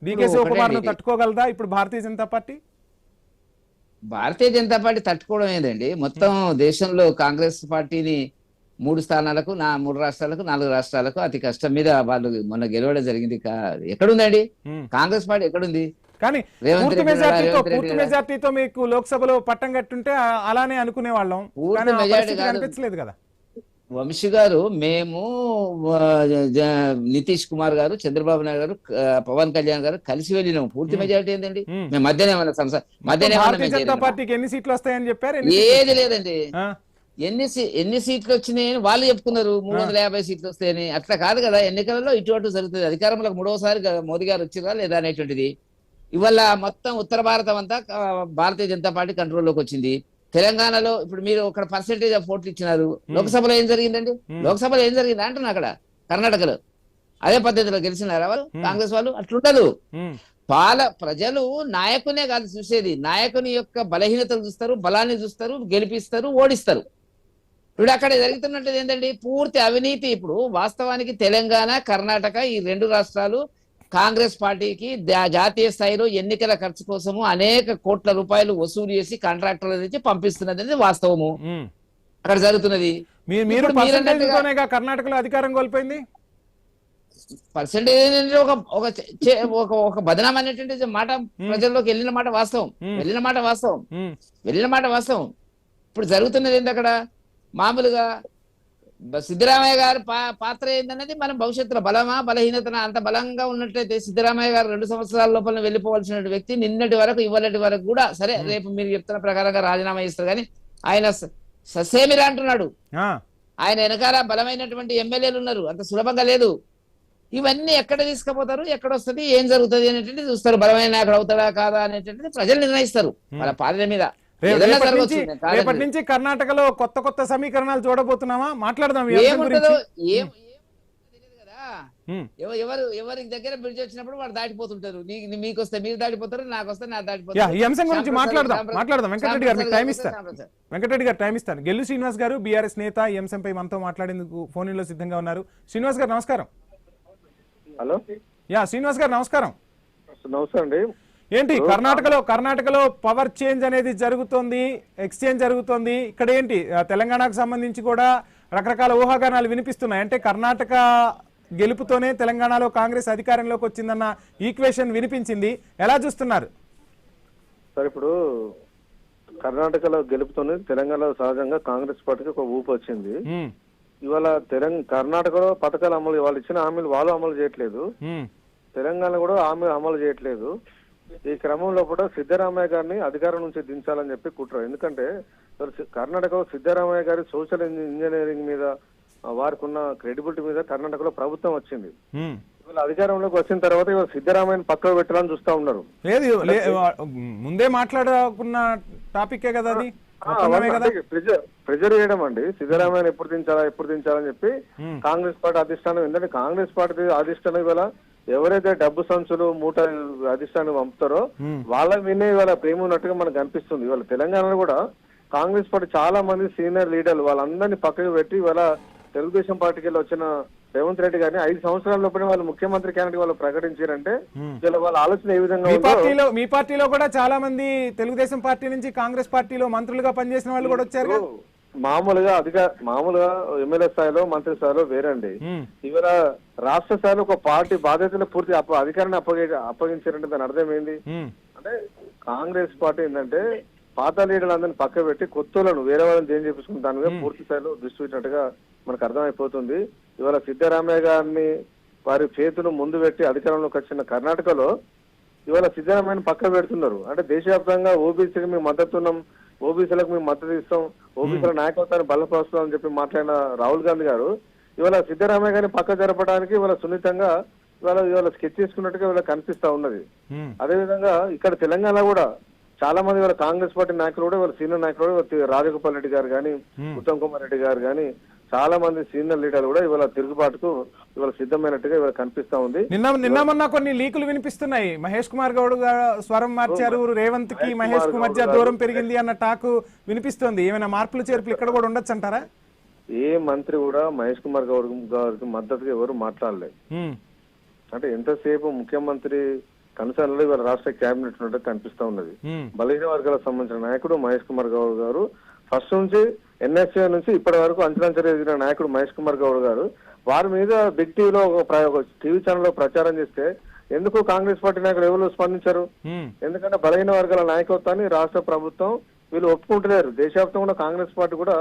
డీకే శివకుమార్ ను తట్టుకోగలదా ఇప్పుడు భారతీయ జనతా పార్టీ? భారతీయ జనతా పార్టీ తట్టుకోవడం ఏందండి, మొత్తం దేశంలో కాంగ్రెస్ పార్టీని 3 స్థానాలకు 3 రాష్ట్రాలకు 4 రాష్ట్రాలకు అతి కష్టం మీద వాళ్ళు మొన్న గెలవడం జరిగింది. ఎక్కడుందండి కాంగ్రెస్ పార్టీ? ఎక్కడుంది? కానీ పూర్తి మెజార్టీతో మీకు లోక్సభలో పట్టం కట్టుంటే అలానే అనుకునే వాళ్ళం. అనిపించలేదు కదా వంశీ గారు. మేము నితీష్ కుమార్ గారు, చంద్రబాబు నాయుడు గారు, పవన్ కళ్యాణ్ గారు కలిసి వెళ్ళినాం. పూర్తి మెజారిటీ ఏందండి? మేము మధ్యనే పార్టీకి ఎన్ని సీట్లు వస్తాయని చెప్పారు? ఏది లేదండి. ఎన్ని సీట్లు వచ్చినాయని వాళ్ళు చెప్పుకున్నారు, 350 సీట్లు వస్తాయని. అట్లా కాదు కదా, ఎన్నికలలో ఇటు జరుగుతుంది. అధికారంలోకి 3వసారి మోదీ గారు వచ్చిరా లేదా అనేటువంటిది. ఇవాళ మొత్తం ఉత్తర భారతం అంతా భారతీయ జనతా పార్టీ కంట్రోల్లోకి వచ్చింది. తెలంగాణలో ఇప్పుడు మీరు ఒక పర్సెంటేజ్ ఆఫ్ ఓట్లు ఇచ్చినారు. లోక్సభలో ఏం జరిగిందండి? లోక్సభలో ఏం జరిగింది అంటున్నా. అక్కడ కర్ణాటకలో అదే పద్ధతిలో గెలిచినారా వాళ్ళు కాంగ్రెస్ వాళ్ళు? అట్లుండదు. ప్రజలు నాయకునే కాదు చూసేది, నాయకుని యొక్క బలహీనతలు చూస్తారు, బలాన్ని చూస్తారు, గెలిపిస్తారు, ఓడిస్తారు. ఇప్పుడు అక్కడ జరుగుతున్నట్టు ఏంటండి? పూర్తి అవినీతి. ఇప్పుడు వాస్తవానికి తెలంగాణ, కర్ణాటక ఈ 2 రాష్ట్రాలు కాంగ్రెస్ పార్టీకి జాతీయ స్థాయిలో ఎన్నికల ఖర్చు కోసము అనేక కోట్ల రూపాయలు వసూలు చేసి కాంట్రాక్టర్ల నుంచి పంపిస్తున్నది అనేది వాస్తవము. అక్కడ జరుగుతున్నది. కర్ణాటకలో అధికారం కోల్పోయింది. పర్సెంటేజ్ ఏంటంటే ఒక బదనాం అనేటువంటి మాట ప్రజల్లోకి వెళ్ళిన మాట వాస్తవం. వెళ్ళిన మాట వాస్తవం. ఇప్పుడు జరుగుతున్నది ఏంటి అక్కడ? మామూలుగా సిద్ధరామయ్య గారి పాత్ర ఏందనేది మనం భవిష్యత్తులో బలమా బలహీనతన అంత బలంగా ఉన్నట్లయితే సిద్ధరామయ్య గారు 2 సంవత్సరాల లోపల వెళ్ళిపోవాల్సిన వ్యక్తి నిన్నటి వరకు ఇవాళటి వరకు కూడా సరే రేపు మీరు చెప్తున్న ప్రకారంగా రాజీనామా ఇస్తారు కానీ ఆయన ససేమిరా అంటున్నాడు. ఆయన వెనకాల బలమైనటువంటి ఎమ్మెల్యేలు ఉన్నారు, అంత సులభంగా లేదు. ఇవన్నీ ఎక్కడ తీసుకుపోతారు, ఎక్కడ వస్తుంది, ఏం జరుగుతుంది అనేటువంటిది చూస్తారు. బలమైన నాయకుడు అవుతాడా కాదా అనేటువంటిది ప్రజలు నిర్ణయిస్తారు వాళ్ళ పాలన మీద. రేపటి నుంచి కర్ణాటకలో కొత్త సమీకరణాలు చూడబోతున్నామా? మాట్లాడదాం. ఎవరి దగ్గర బ్రిడ్జ్ వచ్చినప్పుడు వాడు దాటిపోతుంటారు. మీకు వస్తే మీరు దాటిపోతారు, నాకు వస్తే నాకు దాటిపోతారు. ఈ అంశం గురించి మాట్లాడదాం. వెంకటరెడ్డి గారు టైం ఇస్తాను. గెల్లు శ్రీనివాస్ గారు బీఆర్ఎస్ నేత ఈ అంశంపై మనతో మాట్లాడేందుకు ఫోన్ లో సిద్ధంగా ఉన్నారు. శ్రీనివాస్ గారు నమస్కారం. హలో. శ్రీనివాస్ గారు నమస్కారం. నమస్కారం అండి. ఏంటి కర్ణాటకలో పవర్ చేంజ్ అనేది జరుగుతోంది, ఎక్స్చేంజ్ జరుగుతోంది. ఇక్కడ ఏంటి తెలంగాణకు సంబంధించి కూడా రకరకాల ఊహాగానాలు వినిపిస్తున్నాయి. అంటే కర్ణాటక గెలుపుతోనే తెలంగాణలో కాంగ్రెస్ అధికారంలోకి వచ్చిందన్న ఈక్వేషన్ వినిపించింది. ఎలా చూస్తున్నారు సార్? ఇప్పుడు కర్ణాటకలో గెలుపుతోనే తెలంగాణలో సహజంగా కాంగ్రెస్ పార్టీకి ఒక ఊపు వచ్చింది. ఇవాళ కర్ణాటకలో పథకాలు అమలు, వాళ్ళు ఇచ్చిన హామీలు వాళ్ళు అమలు చేయట్లేదు, తెలంగాణ కూడా హామీ అమలు చేయట్లేదు. ఈ క్రమంలో కూడా సిద్ధరామయ్య గారిని అధికారం నుంచి దించాలని చెప్పి కుట్ర. ఎందుకంటే కర్ణాటకలో సిద్ధరామయ్య గారి సోషల్ ఇంజనీరింగ్ మీద వారికి ఉన్న క్రెడిబిలిటీ మీద కర్ణాటకలో ప్రభుత్వం వచ్చింది. హ్మ్. ఇవాళ అధికారంలోకి వచ్చిన తర్వాత ఇవాళ సిద్ధరామయ్యని పక్కకు పెట్టాలని చూస్తా ఉన్నారు. లేదు ముందే మాట్లాడుకున్న టాపికే కదా అది, ఒప్పందమే కదా. ప్రెజర్ చేయడం అండి, సిద్ధరామయ్యని ఎప్పుడు దించాలని చెప్పి కాంగ్రెస్ పార్టీ అధిష్టానం. ఎందుకంటే కాంగ్రెస్ పార్టీ అధిష్టానం ఇవాళ ఎవరైతే డబ్బు సంచులు మూట అధిష్టానం పంపుతారో వాళ్ళ వినే ఇవాళ ప్రేమ ఉన్నట్టుగా మనకు కనిపిస్తుంది. ఇవాళ తెలంగాణలో కూడా కాంగ్రెస్ పార్టీ చాలా మంది సీనియర్ లీడర్లు వాళ్ళందరినీ పక్కకు పెట్టి ఇవాళ తెలుగుదేశం పార్టీకి వెళ్ళి వచ్చిన రేవంత్ రెడ్డి గారిని 5 సంవత్సరాల లోపల వాళ్ళు ముఖ్యమంత్రి క్యాండిడేట్ వాళ్ళు ప్రకటించారంటే వాళ్ళ ఆలోచన ఏ విధంగా మీ పార్టీలో కూడా చాలా మంది తెలుగుదేశం పార్టీ నుంచి కాంగ్రెస్ పార్టీలో మంత్రులుగా పనిచేసిన వాళ్ళు కూడా వచ్చారు. మామూలుగా ఎమ్మెల్యే స్థాయిలో మంత్రి స్థాయిలో వేరండి. ఇవాళ రాష్ట్ర స్థాయిలో ఒక పార్టీ బాధ్యతలు పూర్తి అధికారాన్ని అప్పగించారంటే దాని అర్థం ఏంది అంటే కాంగ్రెస్ పార్టీ ఏంటంటే పాత లీడర్లందరినీ పక్క పెట్టి కొత్తలను వేరే వాళ్ళని ఏం చేపించుకుని దాని మీద పూర్తి స్థాయిలో దృష్టి పెట్టినట్టుగా మనకు అర్థమైపోతుంది. ఇవాళ సిద్ధరామయ్య గారిని వారి చేతులు ముందు పెట్టి అధికారంలోకి వచ్చిన కర్ణాటకలో ఇవాళ సిద్ధరామయ్యని పక్క పెడుతున్నారు. అంటే దేశవ్యాప్తంగా ఓబీసీకి మేము మద్దతు ఉన్నాం, ఓబీసీలకు మేము మద్దతు ఇస్తాం, ఓబీసీల నాయకత్వాన్ని బలపరుస్తాం అని చెప్పి మాట్లాడిన రాహుల్ గాంధీ గారు ఇవాళ సిద్ధరామయ్య గారిని పక్క జరపడానికి ఇవాళ సున్నితంగా ఇవాళ స్కెచ్ చేసుకున్నట్టుగా ఇవాళ కనిపిస్తా ఉన్నది. అదేవిధంగా ఇక్కడ తెలంగాణ కూడా చాలా మంది ఇవాళ కాంగ్రెస్ పార్టీ నాయకులు కూడా ఇవాళ సీనియర్ నాయకులు కూడా రాజగోపాల్ రెడ్డి గారు కానీ ఉత్తమ్ కుమార్ రెడ్డి గారు కానీ చాలా మంది సీనియర్ లీడర్లు కూడా ఇవాళ తిరుగుబాటుకు ఇవాళ సిద్ధమైనట్టుగా ఇవాళ కనిపిస్తా ఉంది. నిన్న మొన్న కొన్ని లీకులు వినిపిస్తున్నాయి. మహేష్ కుమార్ గౌడ్ స్వరం మార్చారు, రేవంత్ కి మహేష్ కు మధ్య దూరం పెరిగింది అన్న టాక్ వినిపిస్తోంది. ఏమైనా మార్పులు చేర్పులు ఇక్కడ కూడా ఉండొచ్చు అంటారా? ఏ మంత్రి కూడా మహేష్ కుమార్ గౌడ్ గారికి మద్దతుగా ఎవరు మాట్లాడలేదు. అంటే ఎంతసేపు ముఖ్యమంత్రి కన్సర్న్లో ఇవాళ రాష్ట్ర కేబినెట్ ఉన్నట్టు కనిపిస్తా ఉన్నది. బలహీన వర్గాలకు సంబంధించిన నాయకుడు మహేష్ కుమార్ గౌడ్ గారు ఫస్ట్ నుంచి ఎన్ఎస్ఏ నుంచి ఇప్పటి వరకు అంచనా ఎదిగిన నాయకుడు మహేష్ కుమార్ గౌడ్ గారు వారి మీద బిగ్ టీవీలో ఒక టీవీ ఛానల్ లో ప్రచారం చేస్తే ఎందుకు కాంగ్రెస్ పార్టీ నాయకులు ఎవరు స్పందించారు? ఎందుకంటే బలహీన వర్గాల నాయకత్వాన్ని రాష్ట్ర ప్రభుత్వం వీళ్ళు ఒప్పుకుంటలేరు. దేశవ్యాప్తంగా కూడా కాంగ్రెస్ పార్టీ కూడా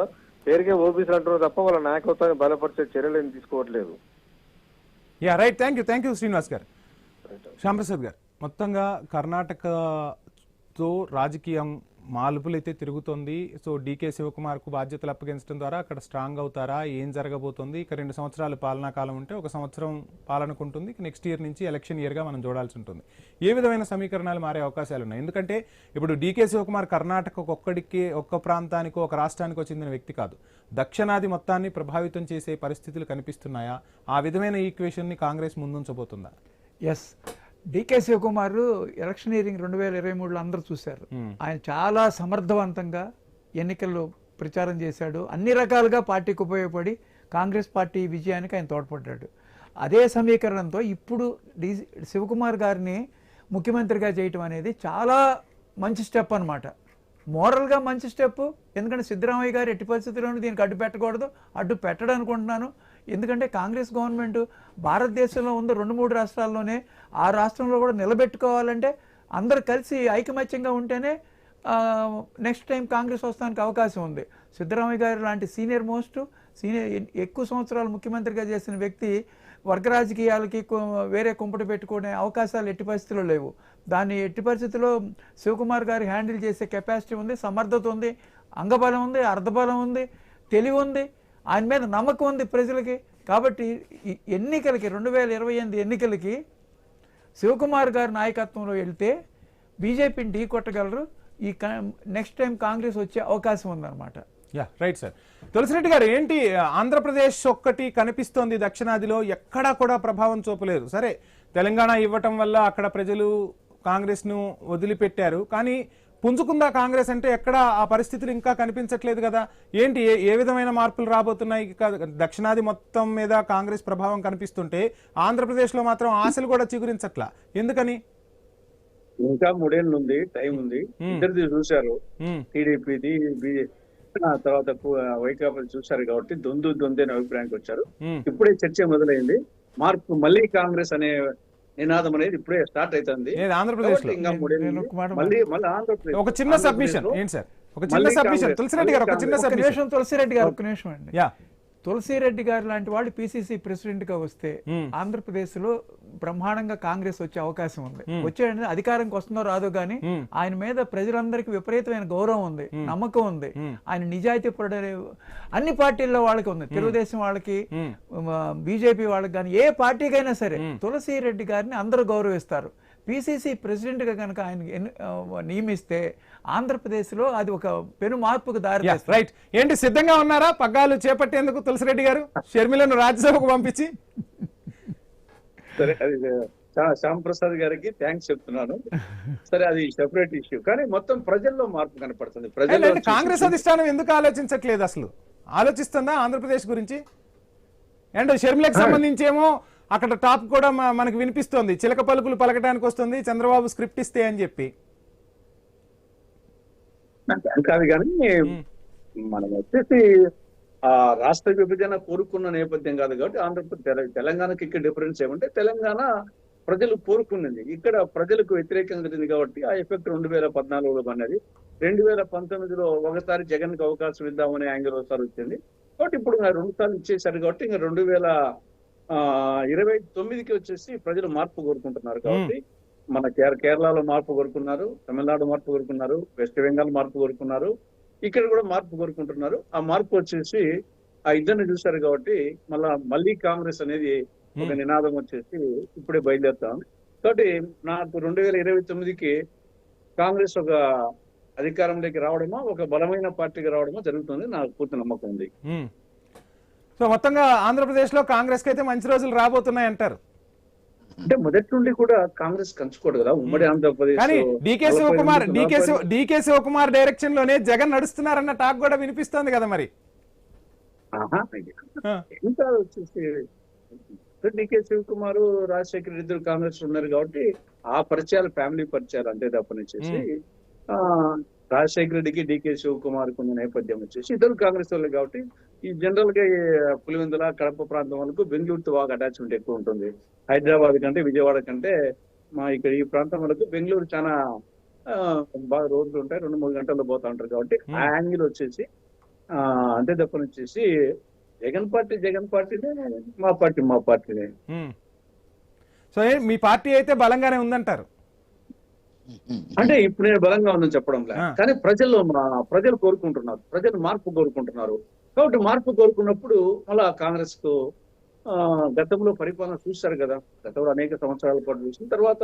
పేరుకే ఓబీసీలు అంటున్నారు తప్ప వాళ్ళ నాయకత్వాన్ని బలపరిచే చర్యలు ఏం తీసుకోవట్లేదు. Yeah right, thank you Srinivas గారు. శ్యాంప్రసాద్ గారు, మొత్తంగా కర్ణాటకతో రాజకీయం మాలుపులైతే తిరుగుతోంది. సో డీకే శివకుమార్కు బాధ్యతలు అప్పగించడం ద్వారా అక్కడ స్ట్రాంగ్ అవుతారా, ఏం జరగబోతోంది? ఇక 2 సంవత్సరాలు పాలనా కాలం ఉంటే 1 సంవత్సరం పాలనకు ఉంటుంది. నెక్స్ట్ ఇయర్ నుంచి ఎలక్షన్ ఇయర్గా మనం చూడాల్సి ఉంటుంది. ఏ విధమైన సమీకరణాలు మారే అవకాశాలు ఉన్నాయి? ఎందుకంటే ఇప్పుడు డీకే శివకుమార్ కర్ణాటక ఒక్క ప్రాంతానికో ఒక రాష్ట్రానికో చెందిన వ్యక్తి కాదు, దక్షిణాది మొత్తాన్ని ప్రభావితం చేసే పరిస్థితులు కనిపిస్తున్నాయా? ఆ విధమైన ఈక్వేషన్ని కాంగ్రెస్ ముందుంచబోతుందా? ఎస్, డికే శివకుమార్ ఎలక్షనీరింగ్ 2023లో అందరూ చూశారు. ఆయన చాలా సమర్థవంతంగా ఎన్నికల్లో ప్రచారం చేశాడు. అన్ని రకాలుగా పార్టీకి ఉపయోగపడి కాంగ్రెస్ పార్టీ విజయానికి ఆయన తోడ్పడ్డాడు. అదే సమీకరణంతో ఇప్పుడు శివకుమార్ గారిని ముఖ్యమంత్రిగా చేయటం అనేది చాలా మంచి స్టెప్ అన్నమాట. మోరల్గా మంచి స్టెప్. ఎందుకంటే సిద్ధరామయ్య గారు ఎట్టి పరిస్థితుల్లోనూ దీనికి అడ్డు పెట్టకూడదు, అడ్డు పెట్టడం అనుకుంటున్నాను. ఎందుకంటే కాంగ్రెస్ గవర్నమెంట్ భారతదేశంలో ఉంది 2-3 రాష్ట్రాల్లోనే. ఆ రాష్ట్రంలో కూడా నిలబెట్టుకోవాలంటే అందరు కలిసి ఐకమత్యంగా ఉంటేనే నెక్స్ట్ టైం కాంగ్రెస్ వస్తానికి అవకాశం ఉంది. సిద్ధరామయ్య గారు లాంటి ఎక్కువ సంవత్సరాలు ముఖ్యమంత్రిగా చేసిన వ్యక్తి వర్గ రాజకీయాలకి వేరే కుంపటి పెట్టుకునే అవకాశాలు ఎట్టి పరిస్థితుల్లో లేవు. దాన్ని ఎట్టి పరిస్థితుల్లో శివకుమార్ గారు హ్యాండిల్ చేసే కెపాసిటీ ఉంది, సమర్థత ఉంది, అంగబలం ఉంది, అర్ధబలం ఉంది, తెలివి ఉంది, ఆయన మీద నమ్మకం ఉంది ప్రజలకి. కాబట్టి ఎన్నికలకి 2028 ఎన్నికలకి శివకుమార్ గారి నాయకత్వంలో వెళ్తే బీజేపీని ఢీ కొట్టగలరు. ఈ నెక్స్ట్ టైం కాంగ్రెస్ వచ్చే అవకాశం ఉందన్నమాట. Yeah right sir. తులసిరెడ్డి గారు, ఏంటి ఆంధ్రప్రదేశ్ ఒక్కటి కనిపిస్తోంది దక్షిణాదిలో, ఎక్కడా కూడా ప్రభావం చూపలేదు. సరే, తెలంగాణ ఇవ్వటం వల్ల అక్కడ ప్రజలు కాంగ్రెస్ను వదిలిపెట్టారు, కానీ పుంజుకుందా కాంగ్రెస్ అంటే ఎక్కడ ఆ పరిస్థితులు ఇంకా కనిపించట్లేదు కదా. ఏంటి ఏ విధమైన మార్పులు రాబోతున్నాయి? దక్షిణాది మొత్తం మీద కాంగ్రెస్ ప్రభావం కనిపిస్తుంటే ఆంధ్రప్రదేశ్లో మాత్రం ఆశలు కూడా చిగురించట్లా, ఎందుకని? ఇంకా 3 ఏళ్ళు ఉంది, టైం ఉంది. ఇద్దరిది చూశారు, టీడీపీది తర్వాత వైకాపా చూశారు కాబట్టి దొందే అభిప్రాయానికి వచ్చారు. ఇప్పుడే చర్చ మొదలైంది. మార్పు మళ్ళీ కాంగ్రెస్ అనే నినాదం అనేది ఇప్పుడే స్టార్ట్ అవుతుంది ఆంధ్రప్రదేశ్. ఒక చిన్న సబ్మిషన్ ఏంటి సార్, ఒక చిన్న సబ్మిషన్ తులసిరెడ్డి గారు, ఒక చిన్న సబ్మిషన్. తులసిరెడ్డి గారు, ఒక నిమిషం అండి. తులసిరెడ్డి గారు లాంటి వాళ్ళు పిసిసి ప్రెసిడెంట్ గా వస్తే ఆంధ్రప్రదేశ్ లో బ్రహ్మాండంగా కాంగ్రెస్ వచ్చే అవకాశం ఉంది. వచ్చే అధికారంకి వస్తుందో రాదో గానీ ఆయన మీద ప్రజలందరికీ విపరీతమైన గౌరవం ఉంది, నమ్మకం ఉంది. ఆయన నిజాయితీ పడే అన్ని పార్టీల్లో వాళ్ళకి ఉంది, తెలుగుదేశం వాళ్ళకి, బీజేపీ వాళ్ళకి కానీ ఏ పార్టీకైనా సరే తులసిరెడ్డి గారిని అందరూ గౌరవిస్తారు. పిసిసి ప్రెసిడెంట్ గా కనుక ఆయన నియమిస్తే ఆంధ్రప్రదేశ్ లో అది ఒక పెను మార్పుకు దారి తీస్తుంది. రైట్. ఏంటి సిద్ధంగా ఉన్నారా పగ్గాలు చేపట్టేందుకు తులసిరెడ్డి గారు, షర్మిలను రాజ్యసభకు పంపించి? సరే, అది శ్యాంప్రసాద్ గారికి థ్యాంక్స్ చెప్తున్నాను. సరే, అది సెపరేట్ ఇష్యూ, కానీ మొత్తం ప్రజల్లో మార్పు కనపడుతుంది. ప్రజల్లో కాంగ్రెస్ అధిష్టానం ఎందుకు ఆలోచించట్లేదు? అసలు ఆలోచిస్తుందా ఆంధ్రప్రదేశ్ గురించి? అండ్ షర్మిలకు సంబంధించి ఏమో అక్కడ టాప్ కూడా మనకు వినిపిస్తోంది, చిలక పలుకులు పలకడానికి వస్తుంది చంద్రబాబు స్క్రిప్ట్ ఇస్తే అని చెప్పి. కాదు, కానీ మనం వచ్చేసి ఆ రాష్ట్ర విభజన కోరుకున్న నేపథ్యం కాదు కాబట్టి ఆంధ్రప్రదేశ్ తెలంగాణకి ఇక్కడ డిఫరెన్స్ ఏమంటే తెలంగాణ ప్రజలు కోరుకున్నది, ఇక్కడ ప్రజలకు వ్యతిరేకంగా జరిగింది కాబట్టి ఆ ఎఫెక్ట్ 2014లో అన్నది. 2019లో ఒకసారి జగన్ కి అవకాశం ఇద్దామనే యాంగిల్ ఒకసారి వచ్చింది కాబట్టి ఇప్పుడు 2 సార్లు ఇచ్చేసారు కాబట్టి ఇంకా 2029కి వచ్చేసి ప్రజలు మార్పు కోరుకుంటున్నారు కాబట్టి మన కేరళలో మార్పు కోరుకున్నారు, తమిళనాడు మార్పు కోరుకున్నారు, వెస్ట్ బెంగాల్ మార్పు కోరుకున్నారు, ఇక్కడ కూడా మార్పు కోరుకుంటున్నారు. ఆ మార్పు వచ్చేసి ఆ ఇద్దరిని చూశారు కాబట్టి మళ్ళీ కాంగ్రెస్ అనేది ఒక నినాదం వచ్చేసి ఇప్పుడే బయలుదేరుతాం. కాబట్టి నాకు 2029కి కాంగ్రెస్ ఒక అధికారంలోకి రావడమో ఒక బలమైన పార్టీకి రావడమో జరుగుతుంది, నాకు పూర్తి నమ్మకం ఉంది. సో మొత్తంగా ఆంధ్రప్రదేశ్ లో కాంగ్రెస్ కి అయితే మంచి రోజులు రాబోతున్నాయి అంటారు. అంటే మొదటి నుండి కూడా కాంగ్రెస్ కంచుకోడు కదా ఉమ్మడి ఆంధ్రప్రదేశ్. కానీ డీకే శివకుమార్ డైరెక్షన్ లోనే జగన్ నడుస్తున్నారన్న టాక్ కూడా వినిపిస్తోంది కదా మరి. ఇంకా వచ్చేసి డీకే శివకుమార్, రాజశేఖర్ ఇద్దరు కాంగ్రెస్ ఉన్నారు కాబట్టి ఆ పరిచయాలు ఫ్యామిలీ పరిచయాలు అంతే తప్పనిచ్చేసి రాజశేఖర రెడ్డికి డీకే శివకుమార్ ఉన్న నేపథ్యం వచ్చేసి ఇద్దరు కాంగ్రెస్ వాళ్ళు కాబట్టి ఈ జనరల్ గా పులివెందుల కడప ప్రాంతం వాళ్ళకు బెంగళూరుతో బాగా అటాచ్మెంట్ ఎక్కువ ఉంటుంది. హైదరాబాద్ కంటే విజయవాడ కంటే మా ఇక్కడ ఈ ప్రాంతం వాళ్ళకు బెంగళూరు చాలా బాగా రోజులు ఉంటాయి, 2-3 గంటల్లో పోతా ఉంటారు కాబట్టి ఆ యాంగిల్ వచ్చేసి అంతే తప్పని వచ్చేసి జగన్ పార్టీనే, మా పార్టీనే. సో మీ పార్టీ అయితే బలంగానే ఉందంటారు? అంటే ఇప్పుడు నేను బలంగా ఉందని చెప్పడం లేదు, కానీ ప్రజలు కోరుకుంటున్నారు, ప్రజలు మార్పు కోరుకుంటున్నారు కాబట్టి మార్పు కోరుకున్నప్పుడు మళ్ళా కాంగ్రెస్ కు గతంలో పరిపాలన చూశారు కదా, గతంలో అనేక సంవత్సరాల పాటు చూసిన తర్వాత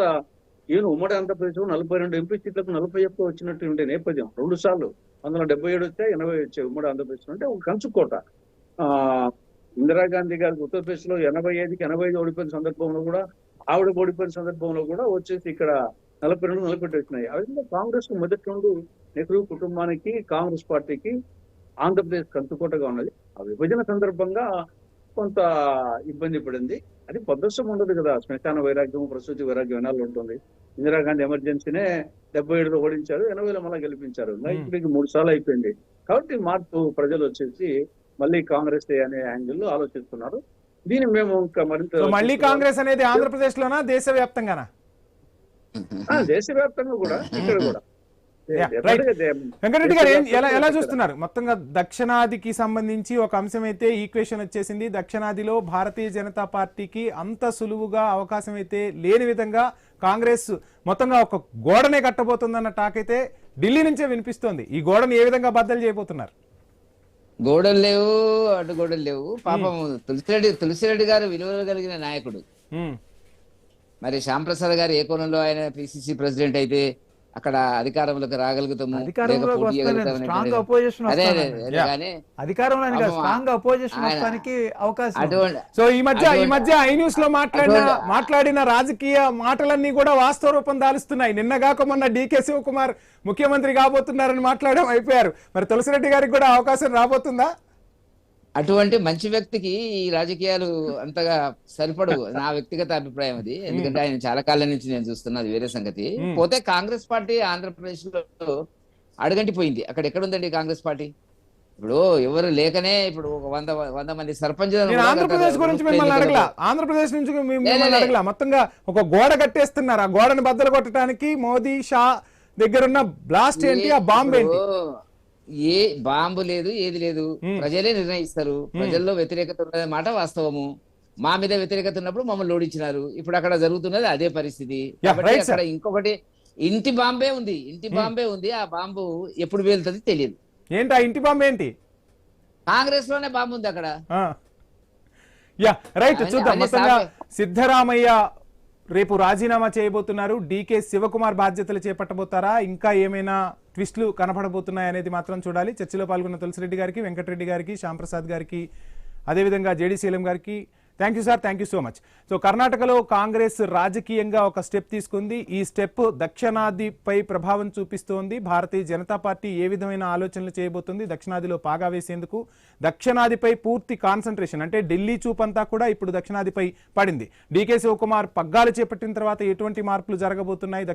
ఈయన ఉమ్మడి ఆంధ్రప్రదేశ్ 42 ఎంపీ సీట్లకు 41 వచ్చినటువంటి నేపథ్యం. 2 సార్లు 1977 వచ్చాయి, 80 వచ్చాయి ఉమ్మడి ఆంధ్రప్రదేశ్ అంటే ఒక కంచుకోట. ఇందిరాగాంధీ గారికి ఉత్తరప్రదేశ్ లో 85కి 85 ఓడిపోయిన సందర్భంలో కూడా, ఆవిడ ఓడిపోయిన సందర్భంలో కూడా వచ్చేసి ఇక్కడ 42-41 వచ్చినాయి. ఆ విధంగా కాంగ్రెస్ మొదటి నుండి నెహ్రూ కుటుంబానికి, కాంగ్రెస్ పార్టీకి ఆంధ్రప్రదేశ్ కంచుకోటగా ఉన్నది. ఆ విభజన సందర్భంగా కొంత ఇబ్బంది పడింది. అది పదర్శం ఉండదు కదా, శ్మశాన వైరాగ్యం, ప్రసూతి వైరాగ్యం ఎన్నాళ్ళు ఉంటుంది. ఇందిరాగాంధీ ఎమర్జెన్సీనే 77లో ఓడించారు, 80లో మళ్ళీ గెలిపించారు. ఇప్పటికి 3 సార్లు అయిపోయింది. కాబట్టి మార్పు ప్రజలు వచ్చేసి మళ్ళీ కాంగ్రెస్ అనే యాంగిల్ లో ఆలోచిస్తున్నారు. దీన్ని మేము ఇంకా మరింత మళ్ళీ కాంగ్రెస్ అనేది ఆంధ్రప్రదేశ్ లోనా, దేశవ్యాప్తంగానా? దేశవ్యాప్తంగా కూడా, ఇక్కడ కూడా. వెంకటరెడ్డి గారు ఎలా చూస్తున్నారు? మొత్తంగా దక్షిణాదికి సంబంధించి ఒక అంశం అయితే ఈక్వేషన్ వచ్చేసింది. దక్షిణాదిలో భారతీయ జనతా పార్టీకి అంత సులువుగా అవకాశం అయితే లేని విధంగా కాంగ్రెస్ మొత్తంగా ఒక గోడనే కట్టబోతుందన్న టాక్ అయితే ఢిల్లీ నుంచే వినిపిస్తోంది. ఈ గోడను ఏ విధంగా బద్దలు చేయబోతున్నారు? గోడలు లేవు, అడ్డుగోడలు లేవు. పాపం తులసిరెడ్డి గారు విలువలు కలిగిన నాయకుడు. మరి శ్యాంప్రసాద్ గారు ఏ కోణంలో ఆయన పిసిసి ప్రెసిడెంట్ అయితే అక్కడ అధికారంలోకి రాగలుగుతాము, సో ఈ మధ్య ఐ న్యూస్ లో మాట్లాడిన రాజకీయ మాటలన్నీ కూడా వాస్తవ రూపం దాలుస్తున్నాయి. నిన్నగాక మొన్న డీకే శివకుమార్ ముఖ్యమంత్రి కాబోతున్నారని మాట్లాడడం అయిపోయారు. మరి తులసిరెడ్డి గారికి కూడా అవకాశం రాబోతుందా? అటువంటి మంచి వ్యక్తికి ఈ రాజకీయాలు అంతగా సరిపడవు, నా వ్యక్తిగత అభిప్రాయం అది. ఎందుకంటే ఆయన చాలా కాలం నుంచి నేను చూస్తున్నది వేరే సంగతి. పోతే కాంగ్రెస్ పార్టీ ఆంధ్రప్రదేశ్ లో అడుగంటిపోయింది. అక్కడ ఎక్కడుందండి కాంగ్రెస్ పార్టీ? ఇప్పుడు ఎవరు లేకనే ఇప్పుడు 100 మంది సర్పంచ్. ఆంధ్రప్రదేశ్ గురించి మిమ్మల్ని అడగలా, ఆంధ్రప్రదేశ్ నుంచి మిమ్మల్ని అడగలా. మొత్తంగా ఒక గోడ కట్టేస్తున్నారు. ఆ గోడను బద్దలు కొట్టడానికి మోదీ, షా దగ్గరున్న బ్లాస్ట్ ఏంటి, ఆ బాంబ్ ఏంటి? ఏ బాంబు లేదు, ఏది లేదు, ప్రజలే నిర్ణయిస్తారు. ప్రజల్లో వ్యతిరేకత ఉన్నది మాట వాస్తవము. మా మీద వ్యతిరేకత ఉన్నప్పుడు మమ్మల్ని ఓడించినారు. ఇప్పుడు అక్కడ జరుగుతున్నది అదే పరిస్థితి. కాబట్టి right, sir. అక్కడ ఇంకొకటి ఇంటి బాంబే ఉంది. ఆ బాంబు ఎప్పుడు పేలుతుంది తెలియదు. ఏంటి ఆ ఇంటి బాంబు ఏంటి? కాంగ్రెస్ లోనే బాంబు ఉంది అక్కడ. యా రైట్, చూద్దాం. అవన్నీ మొత్తంగా సావే. సిద్ధరామయ్య రేపు రాజీనామా చేయబోతున్నారు. డీకే శివకుమార్ బాధ్యతలు చేపట్టబోతారా? ఇంకా ఏమైనా ట్విస్టులు కనపడబోతున్నాయి అనేది మాత్రం చూడాలి. చర్చలో పాల్గొన్న తులసిరెడ్డి గారికి, వెంకటరెడ్డి గారికి, శ్యాంప్రసాద్ గారికి, అదేవిధంగా జేడీ శీలం గారికి thank you sir, thank you so much. So కర్ణాటకలో కాంగ్రెస్ రాజకీయంగా ఒక స్టెప్ తీసుకుంది. ఈ స్టెప్ దక్షిణాదిపై ప్రభావం చూపిస్తోంది. భారతీయ జనతా పార్టీ ఏ విధమైన ఆలోచనలు చేయబోతుంది దక్షిణాదిలో పాగా వేసేందుకు? దక్షిణాదిపై పూర్తి కాన్సన్ట్రేషన్, అంటే ఢిల్లీ చూపంతా కూడా ఇప్పుడు దక్షిణాదిపై పడింది. డీకే శివకుమార్ పగ్గాలు చేపట్టిన తర్వాత ఎటువంటి మార్పులు జరగబోతున్నాయి?